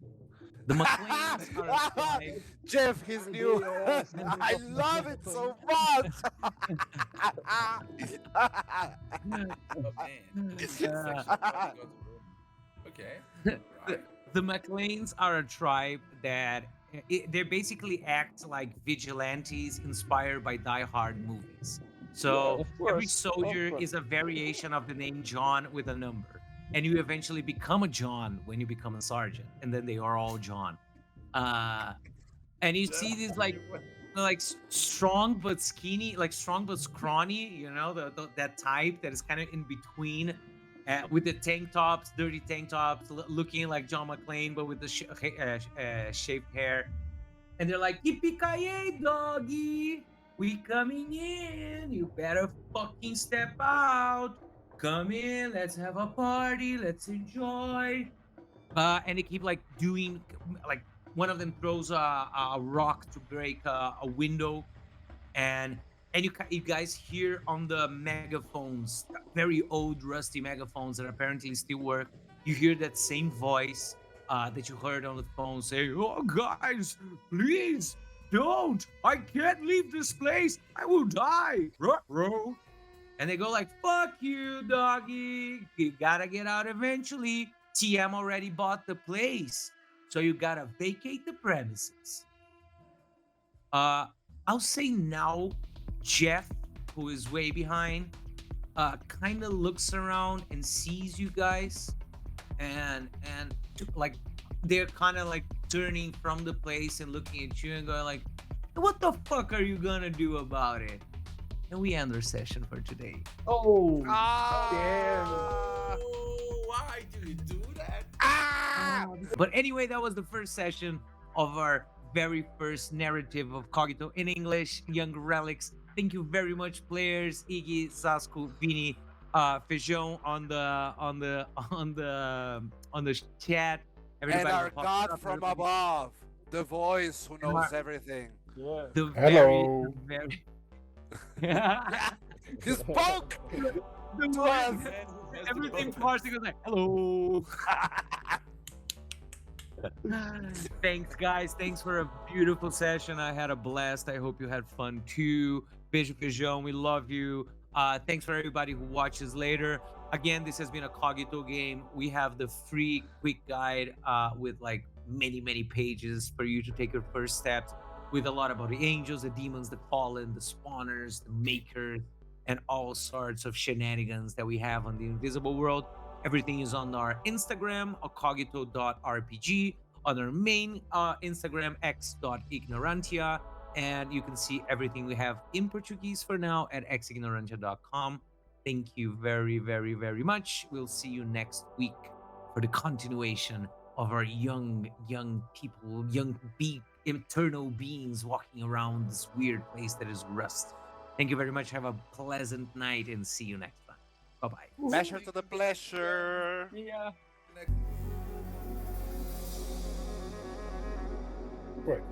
The McLeans are a tribe. Jeff, he's new. I love it so much. Oh man. This section probably got wrong. Okay. Right. The McLeans are a tribe that they basically act like vigilantes inspired by Die Hard movies. So Yeah, of every course, soldier of course. is a variation of the name John with a number. And you eventually become a John when you become a sergeant. And then they are all John. And you see these like strong but skinny, like strong but scrawny, you know, that type that is kind of in between, with the tank tops, dirty tank tops, looking like John McClane, but with the shaved hair. And they're like, "Yippee-ki-yay, doggy! We coming in. You better fucking step out. Come in. Let's have a party. Let's enjoy." And they keep like doing like one of them throws a rock to break a window, and you guys hear on the megaphones, very old rusty megaphones that apparently still work. You hear that same voice that you heard on the phone say, "Oh guys, please don't! I can't leave this place. I will die." Ruh-roh. And they go like, "Fuck you, doggy. You gotta get out eventually. TM already bought the place, so you gotta vacate the premises." I'll say now, Jeff, who is way behind, kind of looks around and sees you guys, and like they're kind of like turning from the place and looking at you and going like, "What the fuck are you gonna do about it?" And we end our session for today. Oh, Oh, why do you do that? But anyway, that was the first session of our very first narrative of Cogito in English, Young Relics. Thank you very much, players. Iggy, Sasku, Vini, Feijão on the chat. And Everybody our popped God up, from everybody. above, the voice who knows everything. yeah. The Hello. very He spoke the to way- us. everything parsing goes like, "Hello." Thanks, guys. Thanks for a beautiful session. I had a blast. I hope you had fun too. Beijo, Feijão. We love you. Thanks for everybody who watches later. Again, this has been a Cogito game. We have the free quick guide with like many pages for you to take your first steps, with a lot about the angels, the demons, the fallen, the spawners, the makers, and all sorts of shenanigans that we have on the invisible world. Everything is on our Instagram, cogito.rpg, on our main Instagram, x.ignorantia, and you can see everything we have in Portuguese for now at xignorantia.com. Thank you very much. We'll see you next week for the continuation of our young people, eternal beings walking around this weird place that is Rust. Thank you very much. Have a pleasant night and see you next time. Bye-bye. Measure to the pleasure. Yeah. Wait.